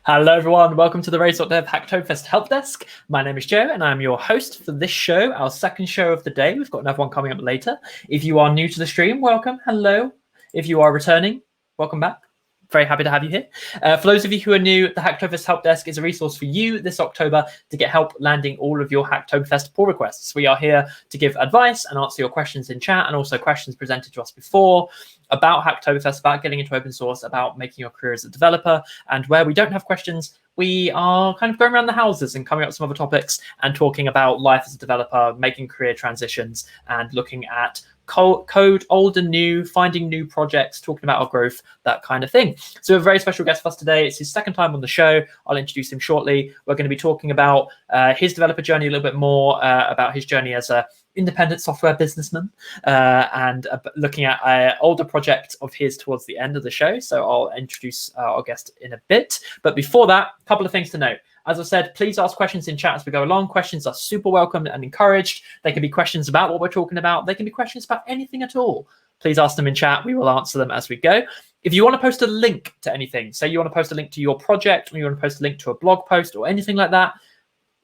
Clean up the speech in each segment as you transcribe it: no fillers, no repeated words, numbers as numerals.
Hello everyone, welcome to the Raise.dev Hacktoberfest Help Desk. My name is Joe and I'm your host for this show, our second show of the day. We've got another one coming up later. If you are new to the stream, welcome, hello. If you are returning, welcome back. Very happy to have you here. For those of you who are new, the Hacktoberfest Help Desk is a resource for you this October to get help landing all of your Hacktoberfest pull requests. We are here to give advice and answer your questions in chat and also questions presented to us before about Hacktoberfest, about getting into open source, about making your career as a developer. And where we don't have questions, we are kind of going around the houses and coming up with some other topics and talking about life as a developer, making career transitions and looking at code, old and new, finding new projects, talking about our growth, that kind of thing. So we have a very special guest for us today. It's his second time on the show. I'll introduce him shortly. We're going to be talking about his developer journey a little bit more, about his journey as a independent software businessman, and looking at an older project of his towards the end of the show. So I'll introduce our guest in a bit. But before that, a couple of things to note. As I said, please ask questions in chat as we go along. Questions are super welcome and encouraged. They can be questions about what we're talking about. They can be questions about anything at all. Please ask them in chat. We will answer them as we go. If you want to post a link to anything, say you want to post a link to your project or you want to post a link to a blog post or anything like that,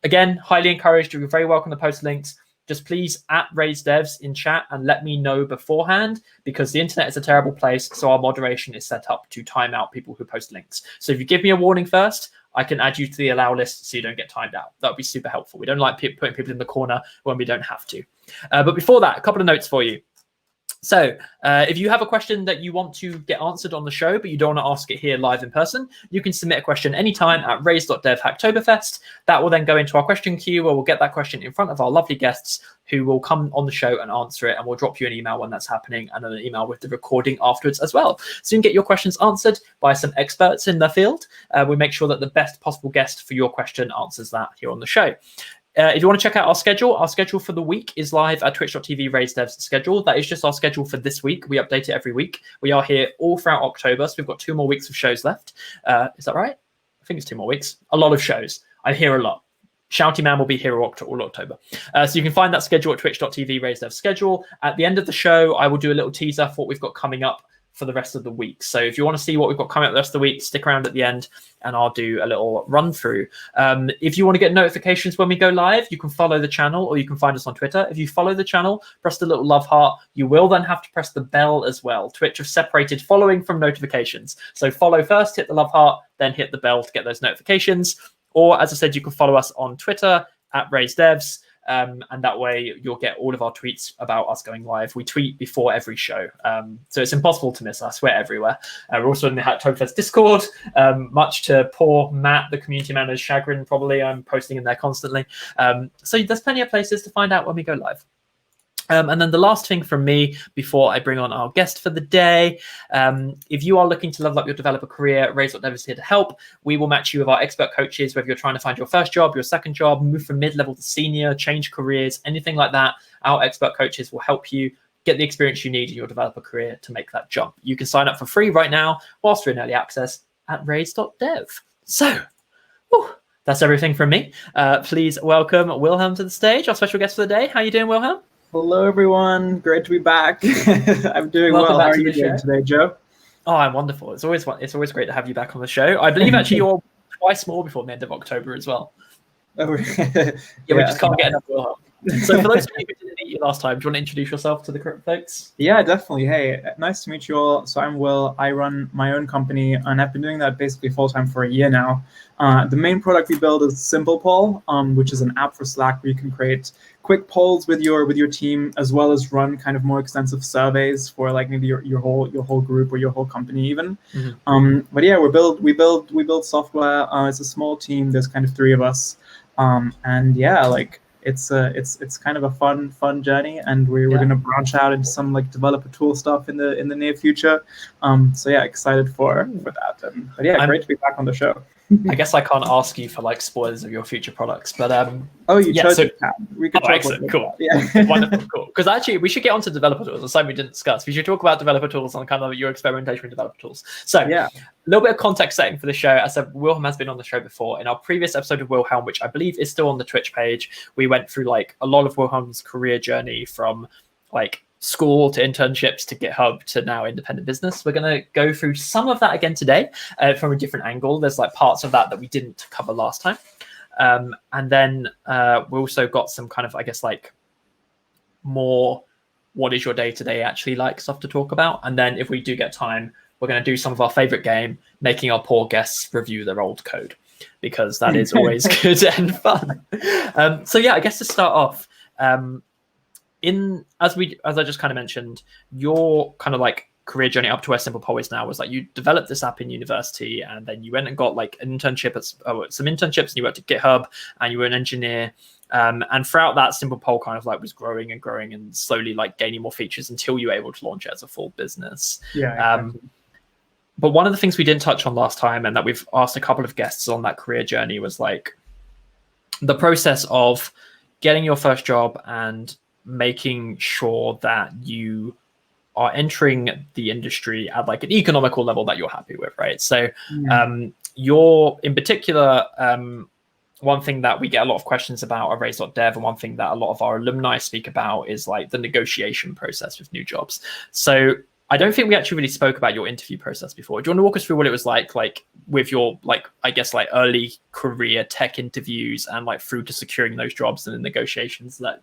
again, highly encouraged. You're very welcome to post links. Just please @RaiseDevs in chat and let me know beforehand, because the internet is a terrible place. So our moderation is set up to time out people who post links. So if you give me a warning first, I can add you to the allow list so you don't get timed out. That would be super helpful. We don't like putting people in the corner when we don't have to. But before that, a couple of notes for you. So if you have a question that you want to get answered on the show, but you don't want to ask it here live in person, you can submit a question anytime at raise.dev Hacktoberfest. That will then go into our question queue, where we'll get that question in front of our lovely guests who will come on the show and answer it. And we'll drop you an email when that's happening and an email with the recording afterwards as well. So you can get your questions answered by some experts in the field. We make sure that the best possible guest for your question answers that here on the show. If you want to check out our schedule for the week is live at twitch.tv RaiseDevs schedule. That is just our schedule for this week. We update it every week. We are here all throughout October, so we've got 2 more weeks of shows left. Is that right? I think it's 2 more weeks. A lot of shows. I hear a lot. Shouty Man will be here all October. So you can find that schedule at twitch.tv RaiseDevs schedule. At the end of the show, I will do a little teaser for what we've got coming up for the rest of the week. So if you want to see what we've got coming up the rest of the week, stick around at the end and I'll do a little run through. If you want to get notifications when we go live, you can follow the channel or you can find us on Twitter. If you follow the channel, press the little love heart. You will then have to press the bell as well. Twitch have separated following from notifications. So follow first, hit the love heart, then hit the bell to get those notifications. Or as I said, you can follow us on Twitter at RaiseDevs. And that way you'll get all of our tweets about us going live. We tweet before every show. So it's impossible to miss us. We're everywhere. We're also in the Hacktoberfest Discord, much to poor Matt, the community manager's chagrin, probably. I'm posting in there constantly. So there's plenty of places to find out when we go live. And then the last thing from me before I bring on our guest for the day, if you are looking to level up your developer career, Raise.dev is here to help. We will match you with our expert coaches, whether you're trying to find your first job, your second job, move from mid-level to senior, change careers, anything like that. Our expert coaches will help you get the experience you need in your developer career to make that jump. You can sign up for free right now whilst you're in early access at Raise.dev. So, that's everything from me. Please welcome Wilhelm to the stage, our special guest for the day. How are you doing, Wilhelm? Hello, everyone. Great to be back. I'm doing well. How are you doing today, Joe? Oh, I'm wonderful. It's always great to have you back on the show. I believe actually you're twice more before the end of October as well. Oh, yeah, we just can't get enough Wilhelm. So for those of you who didn't meet you last time, do you want to introduce yourself to the current folks? Yeah, definitely. Hey, nice to meet you all. So I'm Will. I run my own company, and I've been doing that basically full-time for a year now. The main product we build is Simple Poll, which is an app for Slack where you can create quick polls with your team, as well as run kind of more extensive surveys for like maybe your whole group or your whole company even. Mm-hmm. But yeah, we build software. It's a small team. There's kind of 3 of us, and yeah, like it's kind of a fun journey, and we're going to branch out into some like developer tool stuff in the near future. So yeah, excited for that. But yeah, great to be back on the show. I guess I can't ask you for like spoilers of your future products, but we could talk excellent, cool, yeah. Wonderful, cool. Because actually, we should get onto developer tools. That's something we didn't discuss. We should talk about developer tools and kind of your experimentation with developer tools. So yeah, a little bit of context setting for the show. As I said, Wilhelm has been on the show before. In our previous episode of Wilhelm, which I believe is still on the Twitch page, we went through like a lot of Wilhelm's career journey from like school to internships to GitHub to now independent business. We're going to go through some of that again today from a different angle. There's like parts of that we didn't cover last time. And then we also got some kind of, I guess, like more what is your day-to-day actually like stuff to talk about. And then if we do get time, we're going to do some of our favorite game, making our poor guests review their old code, because that is always good and fun. So yeah, I guess to start off, as I just kind of mentioned, your kind of like career journey up to where Simple Poll is now was like you developed this app in university, and then you went and got like an internship at some internships, and you worked at GitHub, and you were an engineer. And throughout that, Simple Poll kind of like was growing and growing and slowly like gaining more features until you were able to launch it as a full business. Yeah. Exactly. But one of the things we didn't touch on last time, and that we've asked a couple of guests on that career journey, was like the process of getting your first job and making sure that you are entering the industry at like an economical level that you're happy with, right? So you're in particular, one thing that we get a lot of questions about at Raise.dev, and one thing that a lot of our alumni speak about is like the negotiation process with new jobs. So I don't think we actually really spoke about your interview process before. Do you want to walk us through what it was like with your, like, I guess, like early career tech interviews and like through to securing those jobs and the negotiations that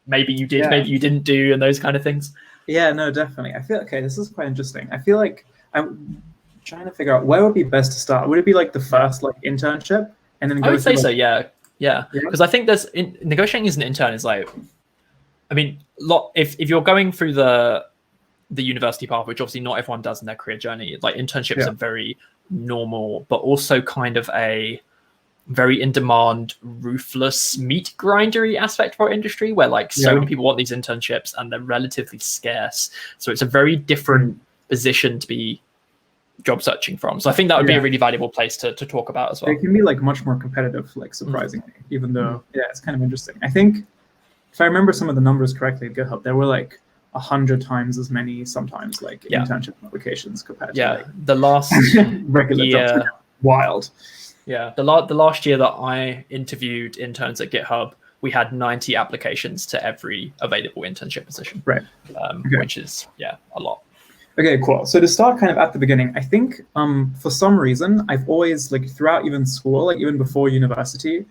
maybe you did, maybe you didn't do, and those kind of things? Yeah, no, definitely. I feel, okay, this is quite interesting. I feel like I'm trying to figure out where would be best to start. Would it be like the first like internship and then go I would say like, so, yeah. Because I think negotiating as an intern is like, I mean, if you're going through the university path, which obviously not everyone does in their career journey, like internships are very normal, but also kind of a very in-demand, ruthless, meat grindery aspect of our industry, where like so many people want these internships and they're relatively scarce. So it's a very different position to be job searching from. So I think that would be a really valuable place to talk about as well. It can be like much more competitive, like surprisingly, even though, it's kind of interesting. I think if I remember some of the numbers correctly at GitHub, there were like 100 times as many sometimes like internship applications compared to like the last regular jobs. Wild. Yeah, the last year that I interviewed interns at GitHub, we had 90 applications to every available internship position. Right. Which is a lot. Okay, cool. So to start kind of at the beginning, I think for some reason I've always like throughout even school, like even before university,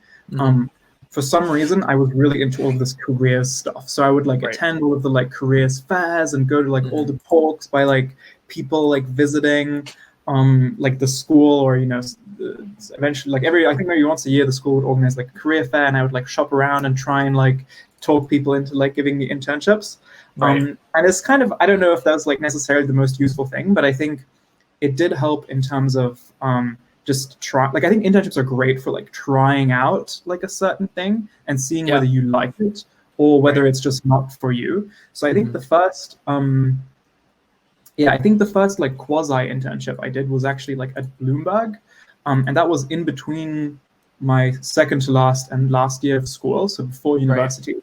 for some reason I was really into all of this careers stuff. So I would like attend all of the like careers fairs and go to like all the talks by like people like visiting like the school, or eventually like I think maybe once a year the school would organize like a career fair, and I would like shop around and try and like talk people into like giving me internships. And it's kind of, I don't know if that's like necessarily the most useful thing, but I think it did help in terms of just try, like I think internships are great for like trying out like a certain thing and seeing whether you like it or whether it's just not for you. So I think the first like quasi internship I did was actually like at Bloomberg, and that was in between my second to last and last year of school, so before university.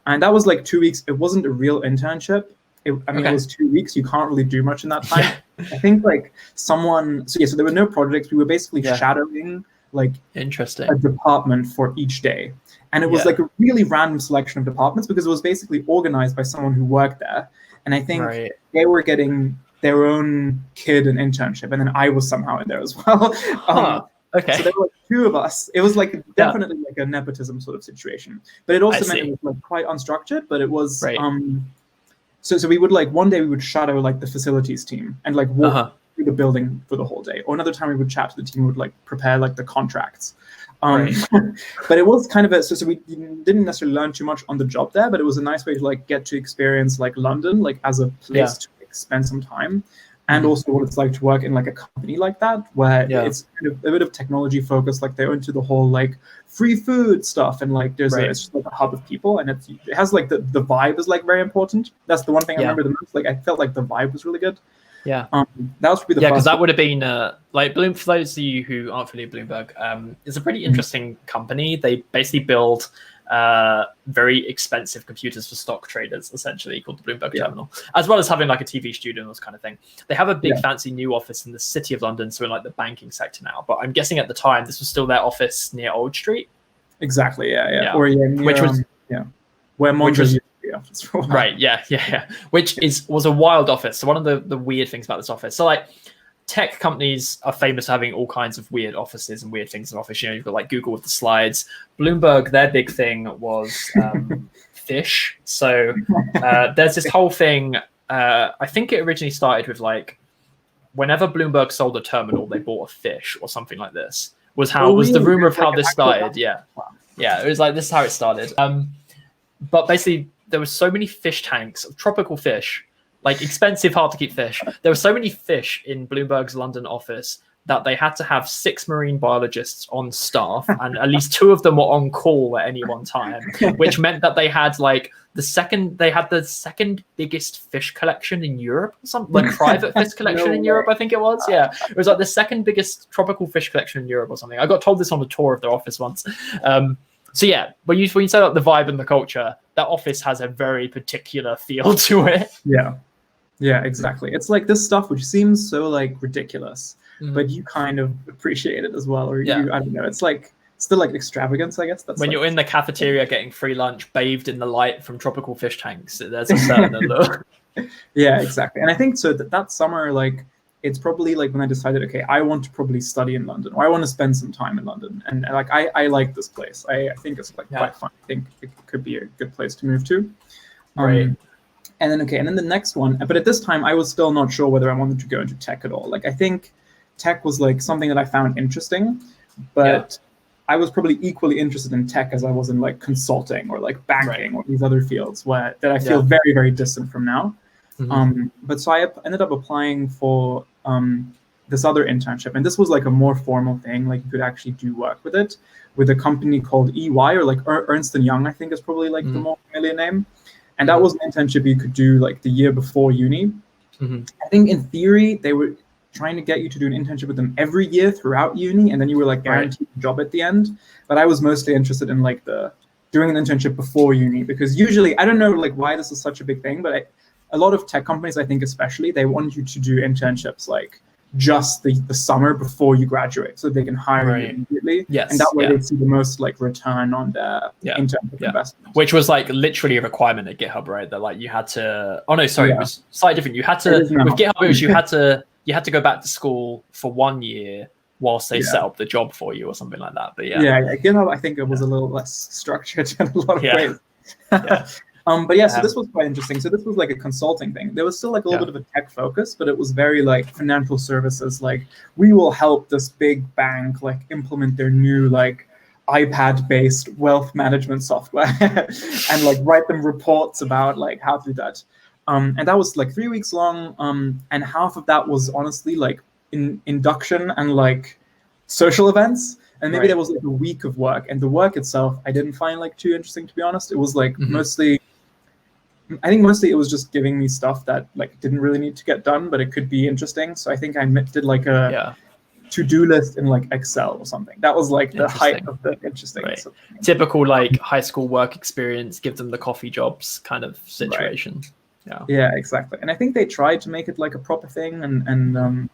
And that was like 2 weeks. It wasn't a real internship. It was 2 weeks. You can't really do much in that time. I think like so there were no projects. We were basically shadowing like a department for each day. And it was like a really random selection of departments because it was basically organized by someone who worked there. And I think they were getting their own kid an internship, and then I was somehow in there as well. So there were like two of us. It was like definitely like a nepotism sort of situation, but it also meant it was like quite unstructured. But it was so we would like one day we would shadow like the facilities team and like walk through the building for the whole day, or another time we would chat to the team who would like prepare like the contracts. But it was kind of so we didn't necessarily learn too much on the job there, but it was a nice way to like get to experience like London like as a place to like, spend some time. And also what it's like to work in like a company like that, where it's kind of a bit of technology focused, like they're into the whole like free food stuff, and like there's it's just like a hub of people, and it has like the vibe is like very important. That's the one thing I remember the most. Like I felt like the vibe was really good. That was probably the because that would have been like Bloom. For those of you who aren't familiar with Bloomberg, it's a pretty interesting company. They basically build very expensive computers for stock traders, essentially, called the Bloomberg Terminal, as well as having like a TV studio and those kind of thing. They have a big fancy new office in the city of London, so in like the banking sector now. But I'm guessing at the time this was still their office near Old Street. Exactly. Or which was where Monzo used to be. office for a while. Right. Yeah. Which was a wild office. So one of the weird things about this office. So like tech companies are famous for having all kinds of weird offices and weird things in office. You know, you've got like Google with the slides. Bloomberg, their big thing was fish. So there's this whole thing. I think it originally started with like whenever Bloomberg sold a terminal, they bought a fish or something like this. Was the rumor of how this started. Yeah. Yeah. It was like, this is how it started. But basically there were so many fish tanks of tropical fish, like expensive, hard to keep fish. There were so many fish in Bloomberg's London office that they had to have 6 marine biologists on staff, and at least 2 of them were on call at any one time, which meant that they had like the second biggest fish collection in Europe, or something like private fish collection in Europe, I think it was. Yeah, it was like the second biggest tropical fish collection in Europe or something. I got told this on a tour of their office once. So yeah, when you say like the vibe and the culture, that office has a very particular feel to it. Yeah, exactly. It's like this stuff which seems so like ridiculous, but you kind of appreciate it as well, or I don't know. It's like still like extravagance, I guess. That's when like, you're in the cafeteria getting free lunch, bathed in the light from tropical fish tanks. There's a certain look. Yeah, exactly. And I think so that summer, like it's probably like when I decided, okay, I want to probably study in London, or I want to spend some time in London, and like I like this place. I think it's like quite fun. I think it could be a good place to move to. Right. And then the next one, but at this time I was still not sure whether I wanted to go into tech at all. Like I think tech was like something that I found interesting, but I was probably equally interested in tech as I was in like consulting or like banking or these other fields that I feel very, very distant from now. But so I ended up applying for this other internship, and this was like a more formal thing. Like you could actually do work with it with a company called EY, or like Ernst & Young, I think is probably like the more familiar name. And that was an internship you could do like the year before uni. I think in theory, they were trying to get you to do an internship with them every year throughout uni, and then you were like guaranteed a job at the end. But I was mostly interested in like doing an internship before uni, because usually, I don't know like why this is such a big thing, but a lot of tech companies, I think especially, they want you to do internships like just the summer before you graduate, so they can hire you immediately. And that way they see the most like return on their internship investment. Which was like literally a requirement at GitHub, right? That like you had to. Oh no, sorry, it was slightly different. You had to with GitHub. It was you had to go back to school for 1 year whilst they set up the job for you or something like that. But GitHub, I think it was a little less structured in a lot of ways. So this was quite interesting. So this was like a consulting thing. There was still like a little bit of a tech focus, but it was very like financial services. Like we will help this big bank like implement their new like iPad-based wealth management software and like write them reports about like how to do that. And that was like 3 weeks long. And half of that was honestly like induction and like social events. And maybe there was like a week of work, and the work itself I didn't find like too interesting, to be honest. It was like mostly it was just giving me stuff that like didn't really need to get done, but it could be interesting. So I think I did like a to-do list in like Excel or something. That was like the height of the interesting. Typical like high school work experience, give them the coffee jobs kind of situation. Yeah, exactly. And I think they tried to make it like a proper thing, and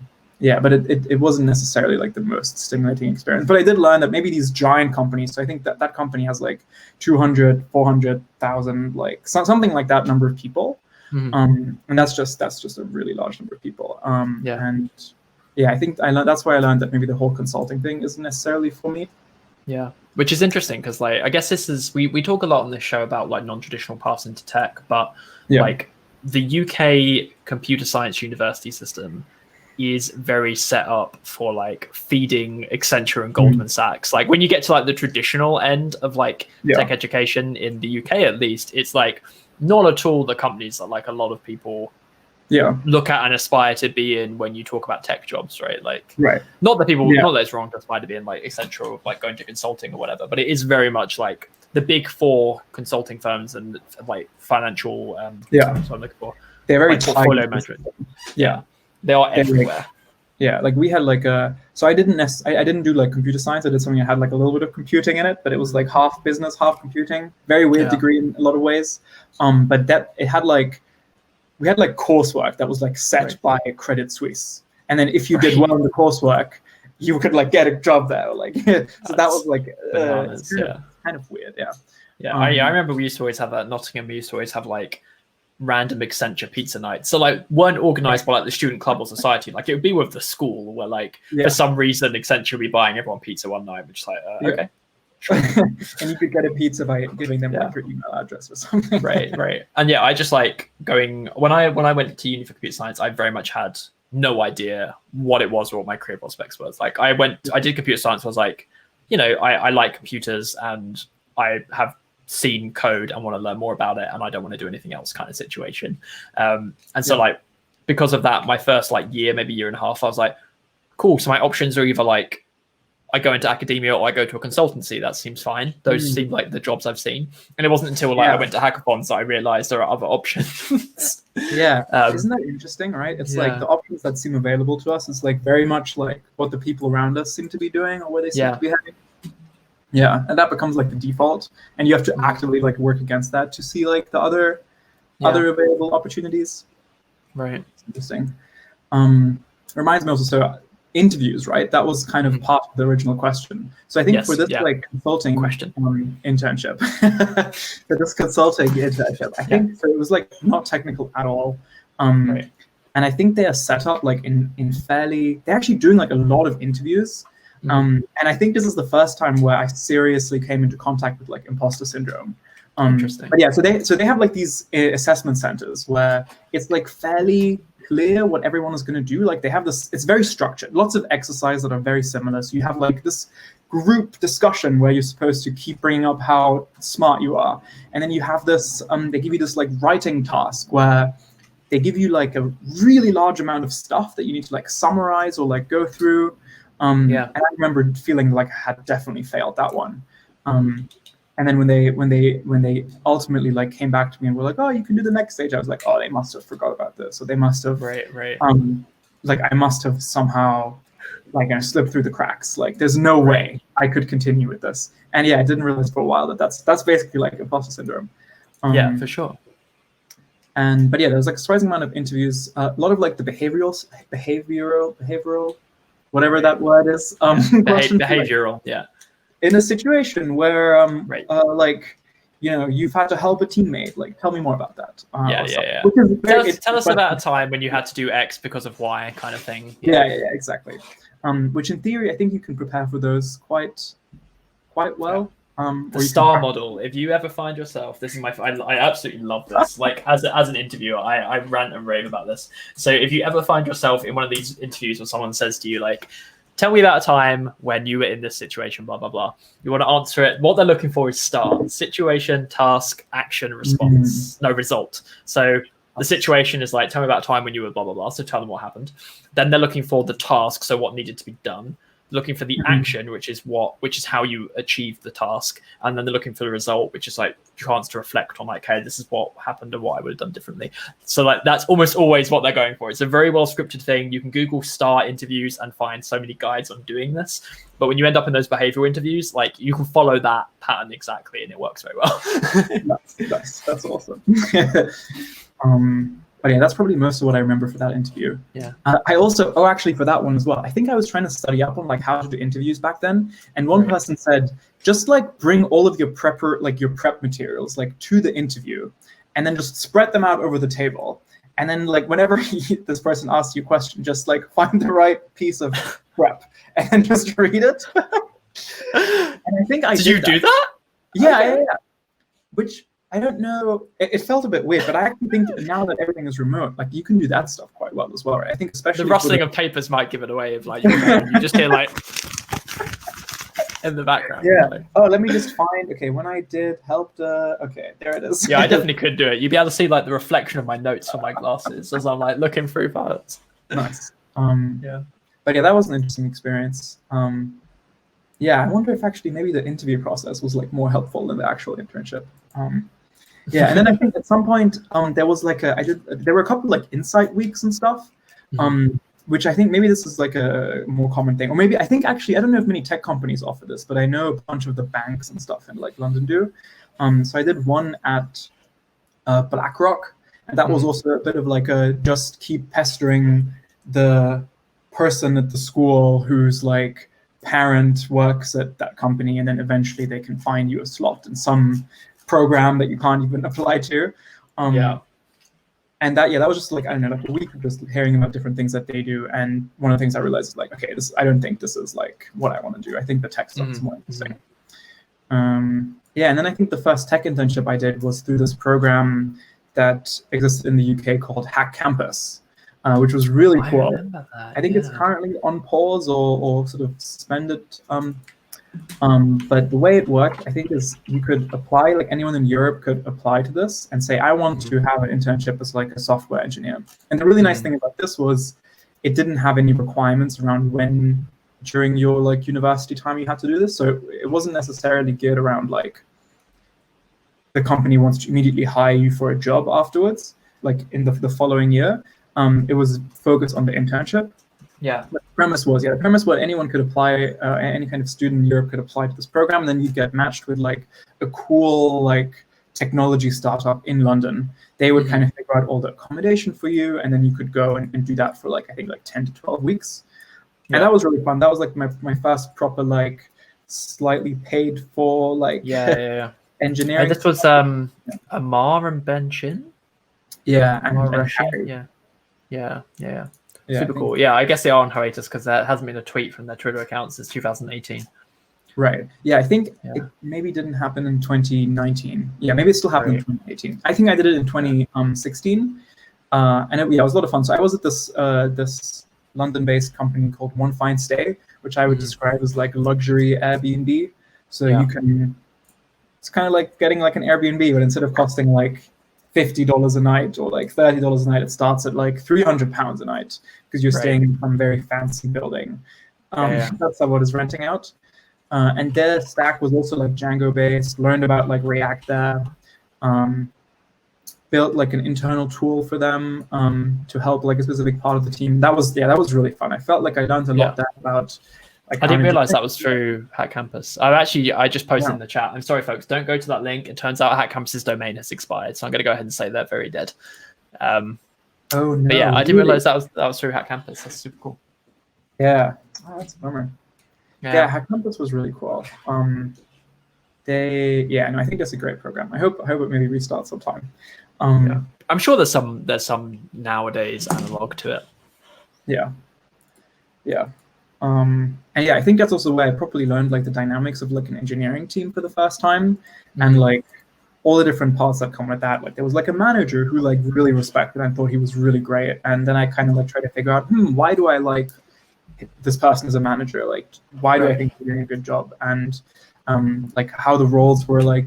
but it wasn't necessarily like the most stimulating experience. But I did learn that maybe these giant companies, so I think that company has like 200, 400,000, like something like that number of people. And that's just a really large number of people. And I think that's why I learned that maybe the whole consulting thing isn't necessarily for me. Yeah, which is interesting because like I guess this is we talk a lot on this show about like non-traditional paths into tech, but like the UK computer science university system is very set up for like feeding Accenture and Goldman Sachs. Like when you get to like the traditional end of like tech education in the UK, at least, it's like not at all the companies that like a lot of people look at and aspire to be in when you talk about tech jobs, right? Like not that people not that it's wrong to aspire to be in like Accenture or like going to consulting or whatever, but it is very much like the big four consulting firms and like financial that's what I'm looking for. They're very like, portfolio management. They are everywhere. Like we had like so I didn't do like computer science. I did something that had like a little bit of computing in it, but it was like half business, half computing. Very weird degree in a lot of ways. But we had like coursework that was like set by Credit Suisse, and then if you did well in the coursework, you could like get a job there. Like so that was like kind of weird. Yeah, I remember we used to always have at Nottingham. We used to always have like random Accenture pizza nights. So like weren't organized by like the student club or society. Like it would be with the school where like for some reason Accenture would be buying everyone pizza one night, which is like okay. Sure. And you could get a pizza by giving them like your email address or something. Right. And yeah, I just like going when I went to uni for computer science, I very much had no idea what it was or what my career prospects was. Like I did computer science, I was like, you know, I like computers and I have seen code and want to learn more about it and I don't want to do anything else kind of situation. And so like because of that, my first like year, maybe year and a half, I was like, cool. So my options are either like I go into academia or I go to a consultancy. That seems fine. Those seem like the jobs I've seen. And it wasn't until like I went to hackathons that I realized there are other options. Isn't that interesting, right? It's like the options that seem available to us is like very much like what the people around us seem to be doing or where they seem to be heading. Yeah, and that becomes like the default. And you have to actively like work against that to see like the other available opportunities. Right. It's interesting. Reminds me also, so interviews, right? That was kind of part of the original question. So I think for this like consulting internship, I think so it was like not technical at all. And I think they are set up like in fairly, they're actually doing like a lot of interviews. And I think this is the first time where I seriously came into contact with like imposter syndrome. Interesting. But yeah, so they have like these assessment centers where it's like fairly clear what everyone is going to do. Like they have this, it's very structured, lots of exercises that are very similar. So you have like this group discussion where you're supposed to keep bringing up how smart you are. And then you have this, they give you this like writing task where they give you like a really large amount of stuff that you need to like summarize or like go through. And I remember feeling like I had definitely failed that one. And then when they ultimately like came back to me and were like, oh, you can do the next stage, I was like, oh, they must have forgot about this. So they must have like I must have somehow like slipped through the cracks. Like there's no way I could continue with this. And yeah, I didn't realize for a while that that's basically like imposter syndrome. Yeah, for sure. But yeah, there was like a surprising amount of interviews, a lot of like the behavioral, whatever that word is. Behavioral, like, in a situation where like, you know, you've had to help a teammate, like tell me more about that. Tell us about a time when you had to do X because of Y kind of thing. Yeah, exactly. Which in theory, I think you can prepare for those quite well. The STAR model. If you ever find yourself, this is my, I absolutely love this. Like as an interviewer, I rant and rave about this. So if you ever find yourself in one of these interviews where someone says to you like, tell me about a time when you were in this situation, blah, blah, blah. You want to answer it. What they're looking for is STAR: situation, task, action, response, no result. So the situation is like, tell me about a time when you were blah, blah, blah. So tell them what happened. Then they're looking for the task. So what needed to be done. Looking for the action, which is how you achieve the task. And then they're looking for the result, which is like chance to reflect on like, hey, this is what happened and what I would have done differently. So like that's almost always what they're going for. It's a very well scripted thing. You can Google STAR interviews and find so many guides on doing this. But when you end up in those behavioral interviews, like you can follow that pattern exactly and it works very well. That's awesome. But yeah, that's probably most of what I remember for that interview. Yeah. I also, actually for that one as well, I think I was trying to study up on like how to do interviews back then. And one person said, just like bring all of your prep materials like to the interview and then just spread them out over the table. And then like whenever this person asks you a question, just like find the right piece of prep and then just read it. And I think I did you do that? Yeah, okay. Yeah. Which I don't know. It felt a bit weird, but I actually think now that everything is remote, like you can do that stuff quite well as well, right? I think especially the rustling of papers might give it away. If like you just hear like in the background. Yeah. Like, oh, let me just find. Okay, when I did help the. Okay, there it is. Yeah, I definitely could do it. You'd be able to see like the reflection of my notes on my glasses as I'm like looking through parts. Nice. Yeah. But yeah, that was an interesting experience. Yeah, I wonder if actually maybe the interview process was like more helpful than the actual internship. Yeah, and then I think at some point there was like there were a couple like insight weeks and stuff, which I think maybe this is like a more common thing, or maybe I think actually I don't know if many tech companies offer this, but I know a bunch of the banks and stuff in like London do. So I did one at BlackRock, and that was also a bit of like a just keep pestering the person at the school who's like parent works at that company, and then eventually they can find you a slot in some program that you can't even apply to. And that was just like, I don't know, like a week of just hearing about different things that they do. And one of the things I realized is like, okay, I don't think this is like what I want to do. I think the tech stuff is more interesting. And then I think the first tech internship I did was through this program that existed in the UK called Hack Campus, which was really cool. I remember that. I think it's currently on pause or sort of suspended. But the way it worked, I think, is you could apply, like anyone in Europe could apply to this and say, I want to have an internship as like a software engineer. And the really nice thing about this was it didn't have any requirements around when during your like university time you had to do this. So it wasn't necessarily geared around like the company wants to immediately hire you for a job afterwards, like in the following year. It was focused on the internship. Yeah. The premise was anyone could apply, any kind of student in Europe could apply to this program, and then you'd get matched with like a cool like technology startup in London. They would kind of figure out all the accommodation for you, and then you could go and do that for like, I think like 10 to 12 weeks. And that was really fun. That was like my first proper like slightly paid for like engineering. And this was Amar and Ben Chin? Yeah. And Harry. Yeah. Super cool. Yeah, I guess they are on hiatus because there hasn't been a tweet from their Twitter account since 2018. Right. Yeah, I think it maybe didn't happen in 2019. Yeah, maybe it still happened in 2018. I think I did it in 2016. And it was a lot of fun. So I was at this London-based company called One Fine Stay, which I would describe as like a luxury Airbnb. So you can, it's kind of like getting like an Airbnb, but instead of costing like $50 a night or like $30 a night, it starts at like £300 a night because you're staying in some very fancy building. That's what is renting out. And their stack was also like Django based, learned about like React there, built like an internal tool for them to help like a specific part of the team. That was really fun. I felt like I learned a lot there about like, I didn't realize that was through Hack Campus. I just posted in the chat. I'm sorry, folks, don't go to that link. It turns out Hack Campus's domain has expired, so I'm going to go ahead and say they're very dead. Oh no! But yeah, I didn't realize that was through Hack Campus. That's super cool. Yeah, that's a bummer. Yeah, Hack Campus was really cool. I think that's a great program. I hope it maybe restarts sometime. I'm sure there's some nowadays analog to it. Yeah. I think that's also where I properly learned like the dynamics of like an engineering team for the first time, and like all the different parts that come with that. Like there was like a manager who like really respected and thought he was really great, and then I kind of like try to figure out, why do I like this person as a manager? Like why do I think they're doing a good job? And like how the roles were like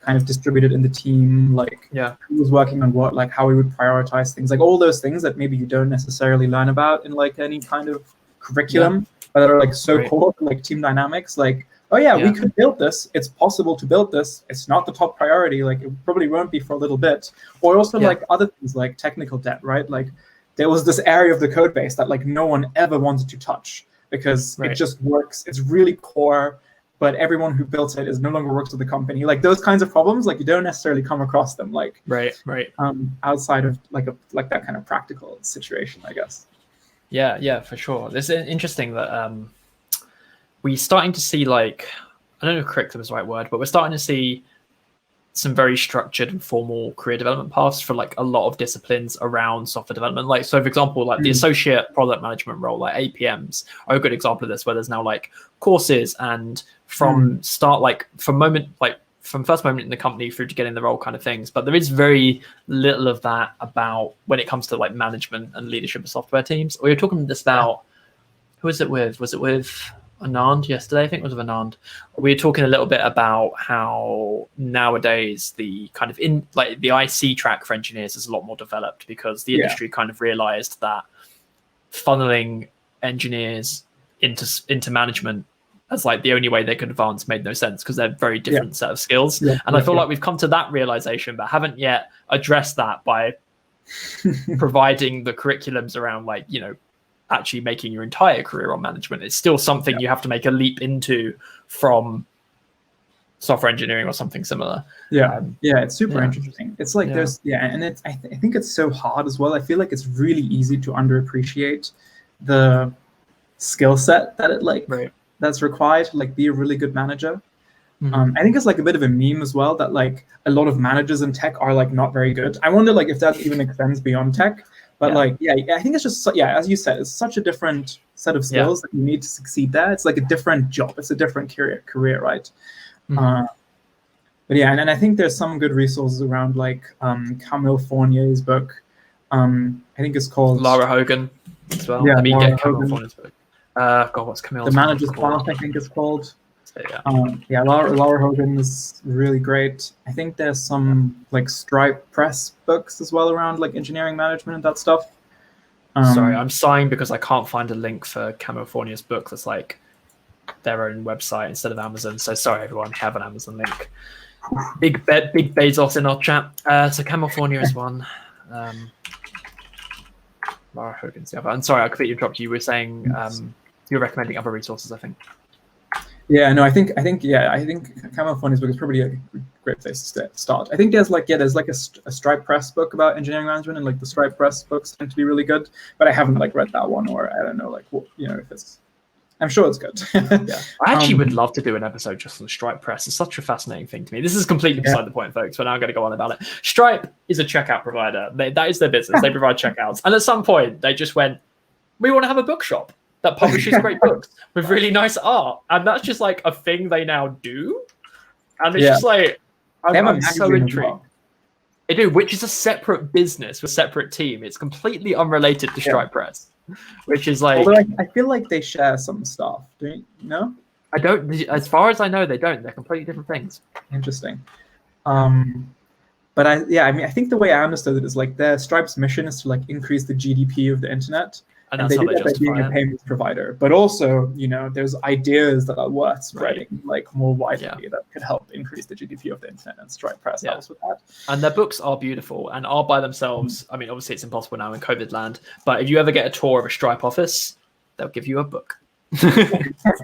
kind of distributed in the team, like who was working on what, like how we would prioritize things, like all those things that maybe you don't necessarily learn about in like any kind of curriculum, but that are like so core to like team dynamics. Like, we could build this. It's possible to build this. It's not the top priority. Like it probably won't be for a little bit. Or also like other things like technical debt, right? Like there was this area of the code base that like no one ever wanted to touch because it just works. It's really core, but everyone who built it is no longer works with the company. Like those kinds of problems, like you don't necessarily come across them like outside of like that kind of practical situation, I guess. Yeah, for sure. It's interesting that we're starting to see like, I don't know if curriculum is the right word, but we're starting to see some very structured and formal career development paths for like a lot of disciplines around software development. Like, so for example, like the associate product management role, like APMs are a good example of this, where there's now like courses and from first moment in the company through to getting the role kind of things. But there is very little of that about when it comes to like management and leadership of software teams. We were talking just about, who was it with? Was it with Anand yesterday? I think it was with Anand. We were talking a little bit about how nowadays the kind of the IC track for engineers is a lot more developed because the industry kind of realized that funneling engineers into management as like the only way they could advance made no sense because they're very different set of skills. And I feel like we've come to that realization, but haven't yet addressed that by providing the curriculums around like, actually making your entire career on management. It's still something you have to make a leap into from software engineering or something similar. It's super interesting. It's like there's and it's I think it's so hard as well. I feel like it's really easy to underappreciate the skill set that it that's required to like be a really good manager. Mhm. I think it's like a bit of a meme as well that like a lot of managers in tech are like not very good. I wonder like if that even extends beyond tech. But like, yeah, I think it's just, yeah, as you said, it's such a different set of skills that you need to succeed there. It's like a different job. It's a different career, right? Mhm. But yeah, and I think there's some good resources around like Camille Fournier's book. I think it's called Lara Hogan as well. Yeah, I mean, Laura get Camille Hogan. Fournier's book. God, what's The Camille's Manager's book called? Path, I think it's called. So, yeah. Yeah, Laura Hogan is really great. I think there's some like Stripe Press books as well around like engineering management and that stuff. Sorry, I'm sighing because I can't find a link for Camille Fournier's book that's like their own website instead of Amazon. So sorry, everyone, we have an Amazon link. Big Bezos in our chat. So Camille Fournier is one. Lara Hogan's the other. I'm sorry, I completely interrupted you. You were saying you're recommending other resources, I think. Yeah, no, I think Camille Fournier's book is probably a great place to start. I think there's a Stripe Press book about engineering management, and like the Stripe Press books tend to be really good. But I haven't like read that one, or I don't know, like what, you know, if it's. I'm sure it's good. Yeah, I actually would love to do an episode just on Stripe Press. It's such a fascinating thing to me. This is completely beside the point, folks, but now I'm going to go on about it. Stripe is a checkout provider. That is their business. They provide checkouts. And at some point, they just went, we want to have a bookshop that publishes great books with really nice art. And that's just like a thing they now do. And it's just like, I'm so intrigued. Well. They do, which is a separate business with a separate team. It's completely unrelated to Stripe Press. Which is like, although I feel like they share some stuff. Do you know? I don't. As far as I know, they don't. They're completely different things. Interesting. But I think the way I understood it is like their Stripe's mission is to like increase the GDP of the internet, and they do that by being a payments provider. But also, you know, there's ideas that are worth spreading like more widely that could help increase the GDP of the internet, and Stripe Press helps with that. And their books are beautiful and are by themselves. I mean, obviously it's impossible now in COVID land, but if you ever get a tour of a Stripe office, they'll give you a book.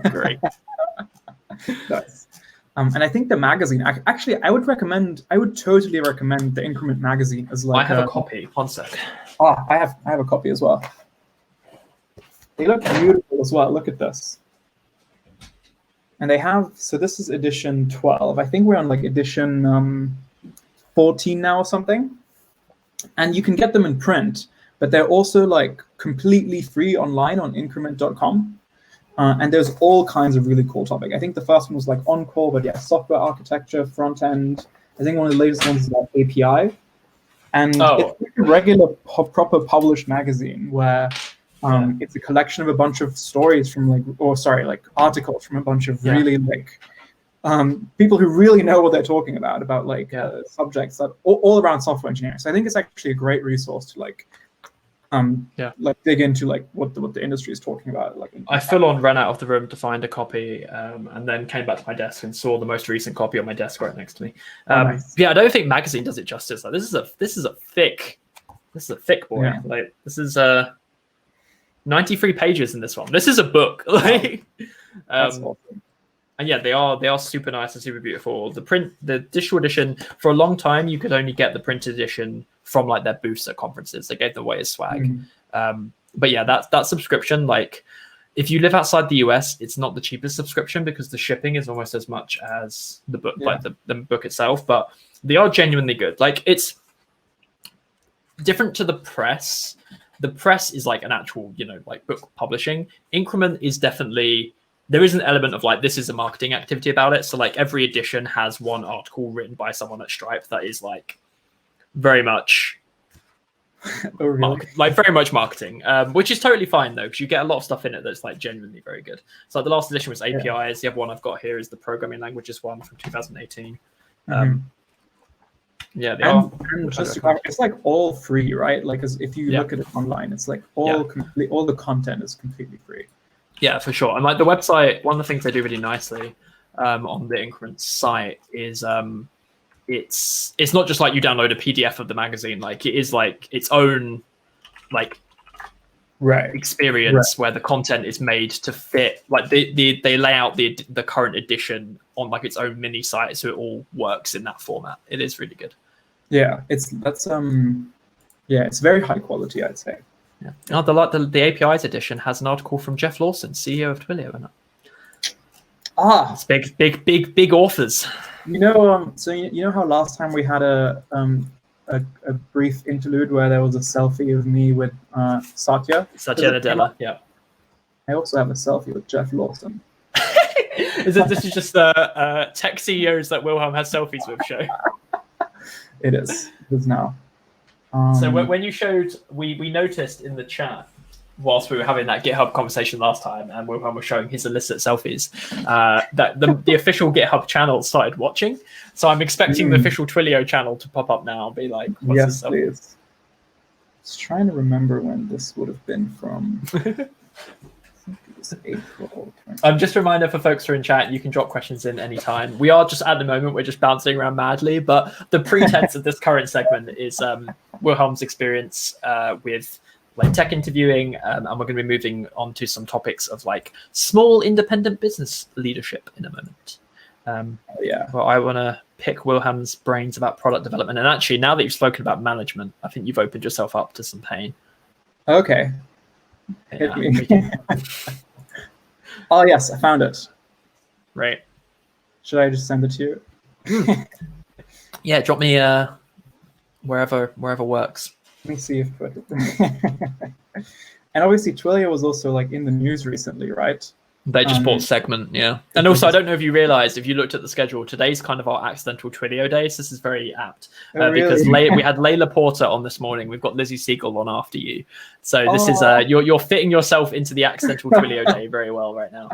Great. Nice. And I think the magazine, actually, I would totally recommend the Increment magazine as like. I have a copy. One sec. Oh, I have a copy as well. They look beautiful as well. Look at this. And they have, so this is edition 12. I think we're on like edition 14 now or something. And you can get them in print, but they're also like completely free online on increment.com. And there's all kinds of really cool topics. I think the first one was like on-call, but yeah, software architecture, front end. I think one of the latest ones is about API. And it's like a regular proper published magazine where it's a collection of a bunch of stories from like articles from a bunch of really like people who really know what they're talking about like subjects that all around software engineering. So I think it's actually a great resource to like dig into like what the industry is talking about. Like I full on ran out of the room to find a copy, and then came back to my desk and saw the most recent copy on my desk right next to me. Nice. Yeah, I don't think magazine does it justice. Like this is a thick boy. Yeah. Like this is 93 pages in this one. This is a book. Like That's awesome. And yeah, they are super nice and super beautiful. The digital edition, for a long time, you could only get the printed edition from like their booths at conferences. They gave them away as swag. But yeah, that subscription, like if you live outside the US, it's not the cheapest subscription because the shipping is almost as much as the book, like the book itself. But they are genuinely good. Like it's different to the press. The press is like an actual, like book publishing. Increment is definitely. There is an element of like, this is a marketing activity about it. So like every edition has one article written by someone at Stripe that is like very much, very much marketing, which is totally fine though, because you get a lot of stuff in it that's like genuinely very good. So like, the last edition was APIs. The other one I've got here is the programming languages one from 2018. Yeah, they are. And just to clarify, it's like all free, right? Like if you look at it online, it's like all the content is completely free. Yeah, for sure. And like the website, one of the things they do really nicely on the Increment site is it's not just like you download a PDF of the magazine. Like it is like its own like experience where the content is made to fit. Like they lay out the current edition on like its own mini site, so it all works in that format. It is really good. Yeah, it's very high quality, I'd say. Yeah. Oh, the APIs edition has an article from Jeff Lawson, CEO of Twilio, in it. It's big authors. So you know how last time we had a brief interlude where there was a selfie of me with Satya Nadella, yeah. I also have a selfie with Jeff Lawson. This is just tech CEOs that Wilhelm has selfies with show? It is now. So when you showed, we noticed in the chat whilst we were having that GitHub conversation last time, and Wilhelm was showing his illicit selfies, that the official GitHub channel started watching. So I'm expecting the official Twilio channel to pop up now and be like, what's yes, please. I was trying to remember when this would have been from. April. Just a reminder for folks who are in chat, you can drop questions in anytime. We are just at the moment, we're just bouncing around madly, but the pretense of this current segment is Wilhelm's experience with like tech interviewing, and we're going to be moving on to some topics of like small independent business leadership in a moment. Well, I want to pick Wilhelm's brains about product development, and actually now that you've spoken about management, I think you've opened yourself up to some pain. Okay. Hit me. Oh yes, I found it. Right. Should I just send it to you? Yeah, drop me wherever works. Let me see if and obviously Twilio was also like in the news recently, right? They just bought Segment, yeah. And also, I don't know if you realized, if you looked at the schedule, today's kind of our accidental Twilio day, so this is very apt. Because we had Layla Porter on this morning. We've got Lizzie Siegel on after you. So this is, you're fitting yourself into the accidental Twilio day very well right now.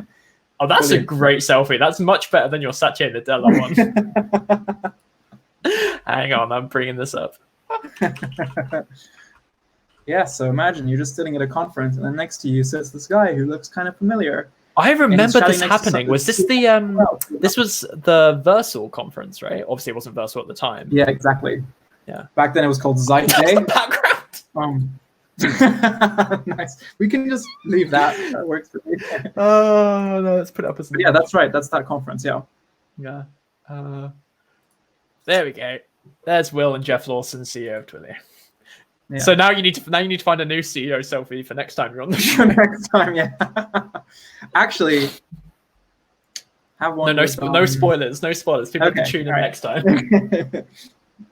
Oh, that's brilliant. A great selfie. That's much better than your Satya Nadella one. Hang on, I'm bringing this up. Yeah, so imagine you're just sitting at a conference and then next to you sits this guy who looks kind of familiar. I remember this happening. Was this this was the Versal conference, right? Obviously, it wasn't Versal at the time. Yeah, exactly. Yeah. Back then, it was called Zeit Day. Background. Nice. We can just leave that. That works for me. Oh no, let's put it up as. Yeah, that's right. That's that conference. Yeah. Yeah. There we go. There's Will and Jeff Lawson, CEO of Twilio. Yeah. So now you need to find a new CEO selfie for next time you're on the show. Next time, yeah. Actually, have one. No spoilers. No spoilers. People can tune in next time.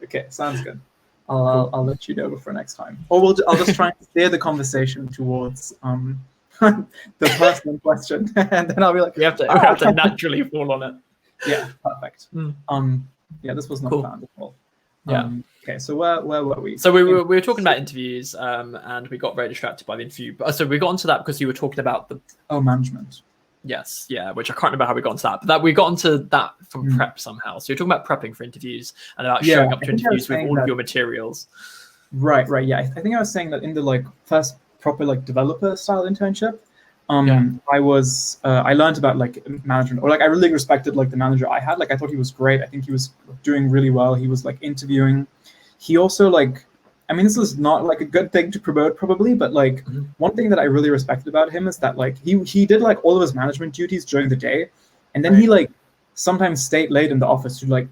Okay, sounds good. I'll let you know before next time, or I'll just try and steer the conversation towards the person in question, and then I'll be like, we have to naturally fall on it. Yeah, perfect. Yeah, this was not planned at all. Yeah. Okay, so where were we? So we were talking about interviews, and we got very distracted by the interview. So we got onto that because you were talking about the management. Yes, yeah, which I can't remember how we got onto that, but that we got onto that from prep somehow. So you're talking about prepping for interviews and about showing up to interviews with all of your materials. Right, yeah. I think I was saying that in the like first proper like developer style internship, I learned about like management, or like I really respected like the manager I had. Like I thought he was great. I think he was doing really well. He was like interviewing. He also like, I mean, this is not like a good thing to promote probably, but like one thing that I really respected about him is that like he did like all of his management duties during the day, and then he like sometimes stayed late in the office to like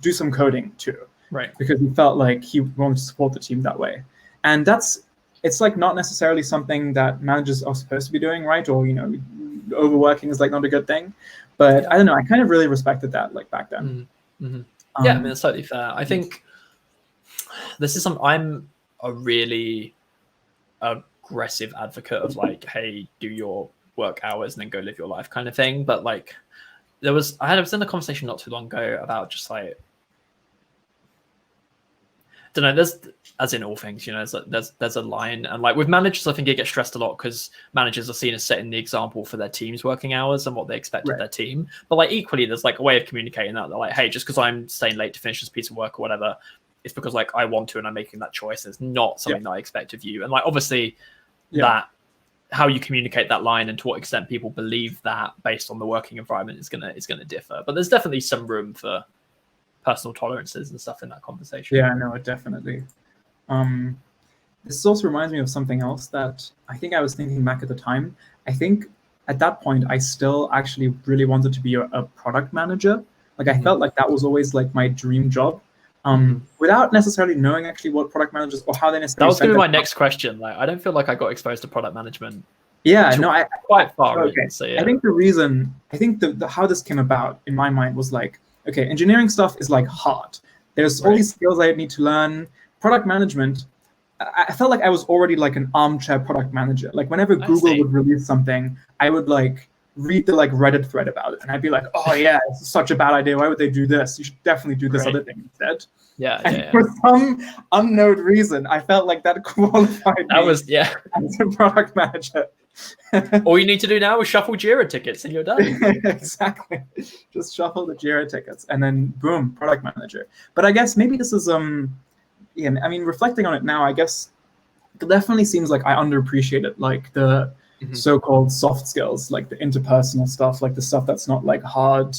do some coding too. Right. Because he felt like he wanted to support the team that way. And it's like not necessarily something that managers are supposed to be doing, right? Or, overworking is like not a good thing. But I don't know, I kind of really respected that like back then. Yeah, I mean, it's totally fair. I think this is I'm a really aggressive advocate of like, hey, do your work hours and then go live your life kind of thing. But like I was in a conversation not too long ago about just like, don't know, there's, as in all things, there's a line, and like with managers, I think it gets stressed a lot because managers are seen as setting the example for their team's working hours and what they expect of their team. But like equally, there's like a way of communicating that. They're like, hey, just because I'm staying late to finish this piece of work or whatever, it's because like I want to and I'm making that choice. It's not something that I expect of you. And like obviously that how you communicate that line and to what extent people believe that based on the working environment is gonna differ. But there's definitely some room for personal tolerances and stuff in that conversation. Yeah, no, definitely. This also reminds me of something else that I think I was thinking back at the time. I think at that point, I still actually really wanted to be a product manager. Like I felt like that was always like my dream job. Without necessarily knowing actually what product managers or how they necessarily. That was going to be my next question. Like, I don't feel like I got exposed to product management Yeah, no, I quite far okay. in. So yeah, I think the reason, I think the how this came about in my mind was like, okay, engineering stuff is like hard. There's all Right. these skills I need to learn. Product management, I felt like I was already like an armchair product manager. Like whenever I Google see. would release something, I would like read the like Reddit thread about it, and I'd be like, oh yeah, it's such a bad idea. Why would they do this? You should definitely do this Right. other thing instead. Yeah, And yeah, for yeah. some unknown reason, I felt like that qualified That me was as a product manager. All you need to do now is shuffle Jira tickets, and you're done. Exactly. Just shuffle the Jira tickets, and then boom, product manager. But I guess maybe this is yeah. I mean, reflecting on it now, I guess it definitely seems like I underappreciated like the so-called soft skills, like the interpersonal stuff, like the stuff that's not like hard,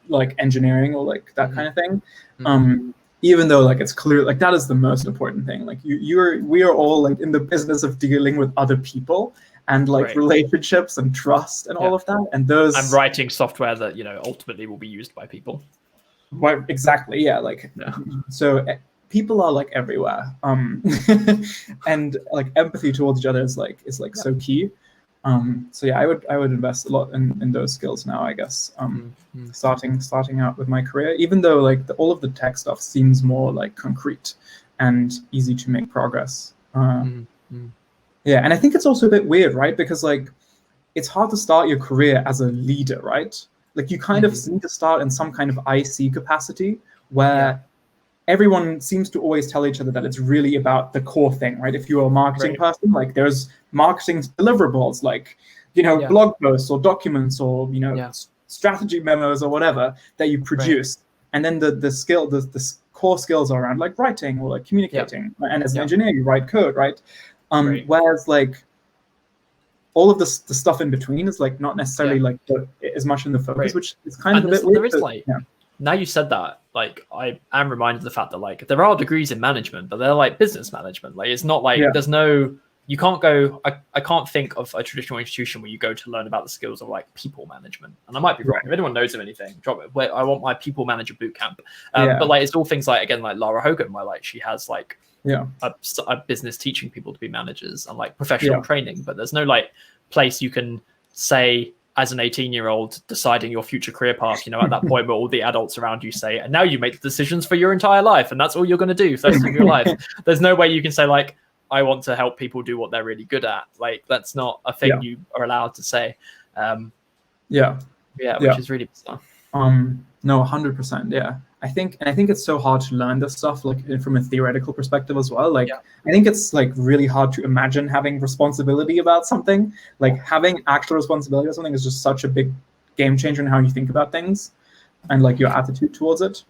like engineering or like that kind of thing. Even though like it's clear like that is the most important thing. Like we are all like in the business of dealing with other people and like relationships and trust and all of that. And those I'm writing software that ultimately will be used by people. Right, exactly. Yeah. Like so. People are like everywhere, and like empathy towards each other is like so key. So yeah, I would invest a lot in those skills now, I guess. Starting out with my career, even though like all of the tech stuff seems more like concrete and easy to make progress. Yeah, and I think it's also a bit weird, right? Because like it's hard to start your career as a leader, right? Like you kind of need to start in some kind of IC capacity where everyone seems to always tell each other that it's really about the core thing, right? If you're a marketing person, like there's marketing deliverables, like, blog posts or documents or, strategy memos or whatever that you produce. And then the core skills are around like writing or like communicating. And as an engineer, you write code, right? Whereas like all of the stuff in between is like not necessarily like as much in the focus, which is kind of a bit weird. There is like, now you said that, like I am reminded of the fact that like there are degrees in management, but they're like business management. Like it's not like there's no, you can't go, I can't think of a traditional institution where you go to learn about the skills of like people management. And I might be wrong. If anyone knows of anything, drop it. Where I want my people manager boot camp. But like it's all things like, again, like Lara Hogan, where like she has like a business teaching people to be managers and like professional training, but there's no like place you can say as an 18-year-old deciding your future career path, at that point where all the adults around you say, and now you make the decisions for your entire life, and that's all you're going to do for the rest of your life. There's no way you can say, like, I want to help people do what they're really good at. Like, that's not a thing you are allowed to say. Which is really bizarre. No, 100%. Yeah. I think it's so hard to learn this stuff, like from a theoretical perspective as well. Like, I think it's like really hard to imagine having responsibility about something. Like having actual responsibility or something is just such a big game changer in how you think about things and like your attitude towards it.